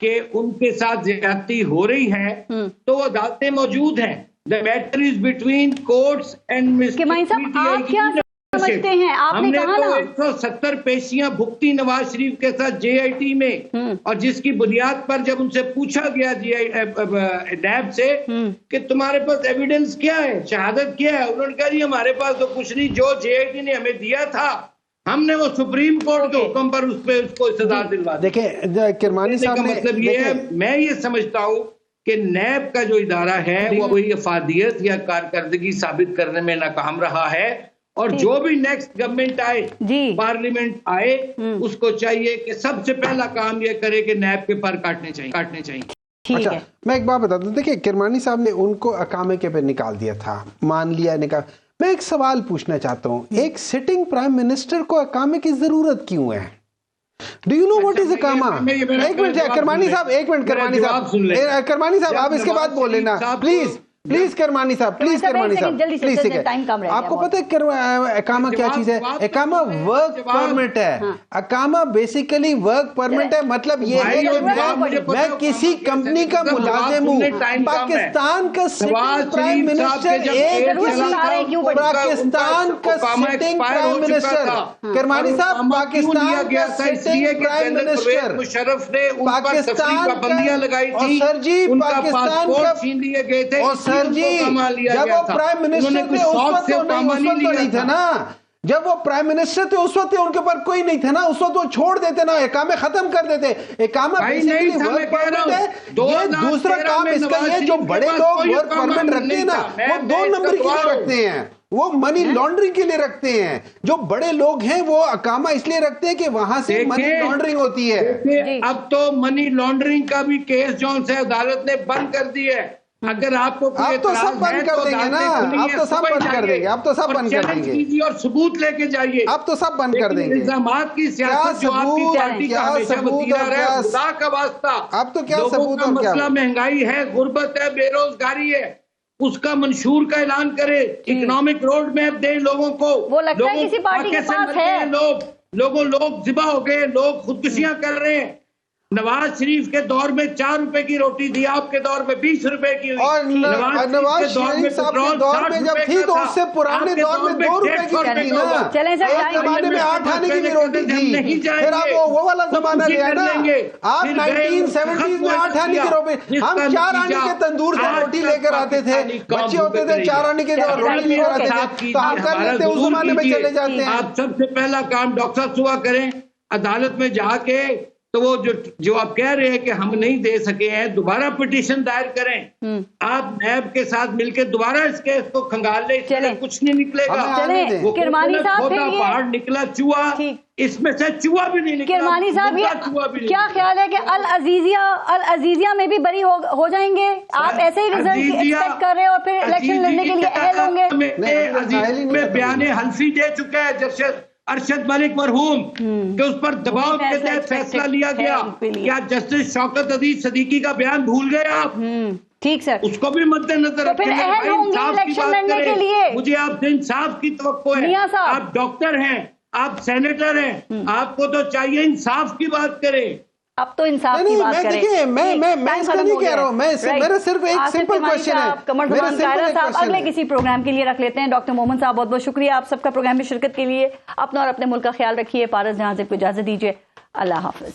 कि उनके साथ ज्यादती हो रही है तो वो अदालतें मौजूद हैं। The matter is between courts and mister समझते हैं, आपने कहा ना 170 पेशियां भुगती नवाज शरीफ के साथ जेआईटी में, और जिसकी बुनियाद पर जब उनसे पूछा गया नैब से कि तुम्हारे पास एविडेंस क्या है, शहादत क्या है, उन्होंने कहा हमारे पास तो कुछ नहीं, जो जेआईटी ने हमें दिया था हमने वो सुप्रीम कोर्ट के हुक्म पर उसको सजा दिलवा दी। देखिए किरमानी साहब, मतलब ये है, मैं ये समझता हूँ कि नैब का जो इदारा है वो कोई अफादियत या कारकर्दगी साबित करने में नाकाम रहा है, और जो भी नेक्स्ट गवर्नमेंट आए, पार्लियामेंट आए, उसको चाहिए कि सबसे पहला काम ये करे कि नैब के पर काटने चाहिए। अच्छा, मैं एक बात बताता हूँ। देखिए किरमानी साहब ने उनको अकामे के पे निकाल दिया था, मान लिया निकाल। मैं एक सवाल पूछना चाहता हूँ, एक सिटिंग प्राइम मिनिस्टर को अकामे की जरूरत क्यों है? Do you know what is अकामा? एक मिनट किरमानी साहब, एक मिनट किरमानी साहब आप इसके बाद बोल लेना प्लीज किरमानी साहब, प्लीज आपको पता है अकामा क्या चीज है? अकामा वर्क परमिट है। अकामा बेसिकली वर्क परमिट है, मतलब ये है कि मैं किसी कंपनी का मुलाजिम हूँ। पाकिस्तान का सिटिंग प्राइम मिनिस्टर पाकिस्तान का सिटिंग प्राइम मिनिस्टर किरमानी साहब, पाकिस्तान का सिटिंग प्राइम मिनिस्टर मुशर्रफ ने पाकिस्तान पाबंदियां लगाई थी, सर जी पाकिस्तान का छीन लिए गए थे। जी जब वो प्राइम मिनिस्टर थे उस वक्त तो नहीं थे ना, जब वो प्राइम मिनिस्टर थे उस वक्त उनके पर कोई नहीं था ना, उस वक्त वो छोड़ देते ना, एकामे खत्म कर देते। एकामा बेसिकली वर्क परमिट है। ये दूसरा काम इसका ये जो बड़े लोग वर्क परमिट रखते हैं ना, वो 2 नंबर के लिए रखते हैं, वो मनी लॉन्ड्रिंग के लिए रखते हैं। जो बड़े लोग हैं वो अकामा इसलिए रखते हैं कि वहां से मनी लॉन्ड्रिंग होती है। अब तो मनी लॉन्ड्रिंग का भी केस जो से अदालत ने बंद कर दी है। अगर आपको आप तो सब बंद कर देंगे ना, आप तो सब बंद कर देंगे, आप तो सब बंद कर देंगे और सबूत लेके जाइए, आप तो सब बंद कर देंगे। इल्जामात की सियासत जो आपकी पार्टी का हमेशा वतीरा रहा है, खुदा का वास्ता, आप तो क्या सबूत और क्या? मसला महंगाई है, गुर्बत है, बेरोजगारी है, उसका मंशूर का ऐलान करे, इकोनॉमिक रोड मैप दे लोगों को। वो लगता है किसी पार्टी के पास है। लोग जिबा हो गए, लोग खुदकुशियां कर रहे हैं। नवाज शरीफ के दौर में 4 रुपए की रोटी थी, आपके दौर में 20 रुपए की हुई। और नवाज शरीफ साहब के दौर में जब थी तो उससे पुराने दौर में 2 रुपए की थी ना। चले एक जमाने में 8 आने की भी रोटी थी, फिर आप वो वाला जमाना लिया ना। आप 1970s में 8 आने की रोटी, हम 4 आने के तंदूर से रोटी लेकर आते थे, बच्चे होते थे 4 आने के रोटी लेकर आते थे, तो हम कर लेते उस जमाने में चले जाते हैं। आप सबसे पहला काम डॉक्टर साहब सुबह करें, अदालत में जाके तो वो जो आप कह रहे हैं कि हम नहीं दे सके हैं, दोबारा पिटीशन दायर करें। आप नैब के साथ मिलकर दोबारा इस केस को खंगाल ले, कुछ नहीं निकलेगा। वो किरमानी साहब पहाड़ निकला चूहा, इसमें से चूहा भी नहीं निकला। किरमानी साहब क्या ख्याल है कि अल अजीजिया में भी बरी हो जाएंगे? आप ऐसे ही रिजल्ट एक्सपेक्ट कर रहे हैं और फिर इलेक्शन लड़ने के लिए अहल होंगे? में बयान हल्फी दे चुका है जस्टिस अरशद मलिक मरहूम कि उस पर दबाव के तहत फैसला लिया गया। क्या जस्टिस शौकत अजीज सिद्दीकी का बयान भूल गए आप? ठीक सर, उसको भी मद्देनजर रखें। इलेक्शन लड़ने के लिए मुझे आपसे इंसाफ की तवक्को है। आप डॉक्टर हैं, आप सेनेटर हैं, आपको तो चाहिए इंसाफ की बात करें। अब तो इंसाफ की बात करें। देखिए मैं इसका नहीं कह रहा हूँ, मेरा सिर्फ एक सिंपल क्वेश्चन है। कमर ज़मान कायरा साहब अगले किसी प्रोग्राम के लिए रख लेते हैं। डॉक्टर मोहम्मद साहब बहुत बहुत शुक्रिया आप सबका प्रोग्राम में शिरकत के लिए। अपना और अपने मुल्क का ख्याल रखिए। पारस जहां से इजाजत दीजिए। अल्लाह हाफिज।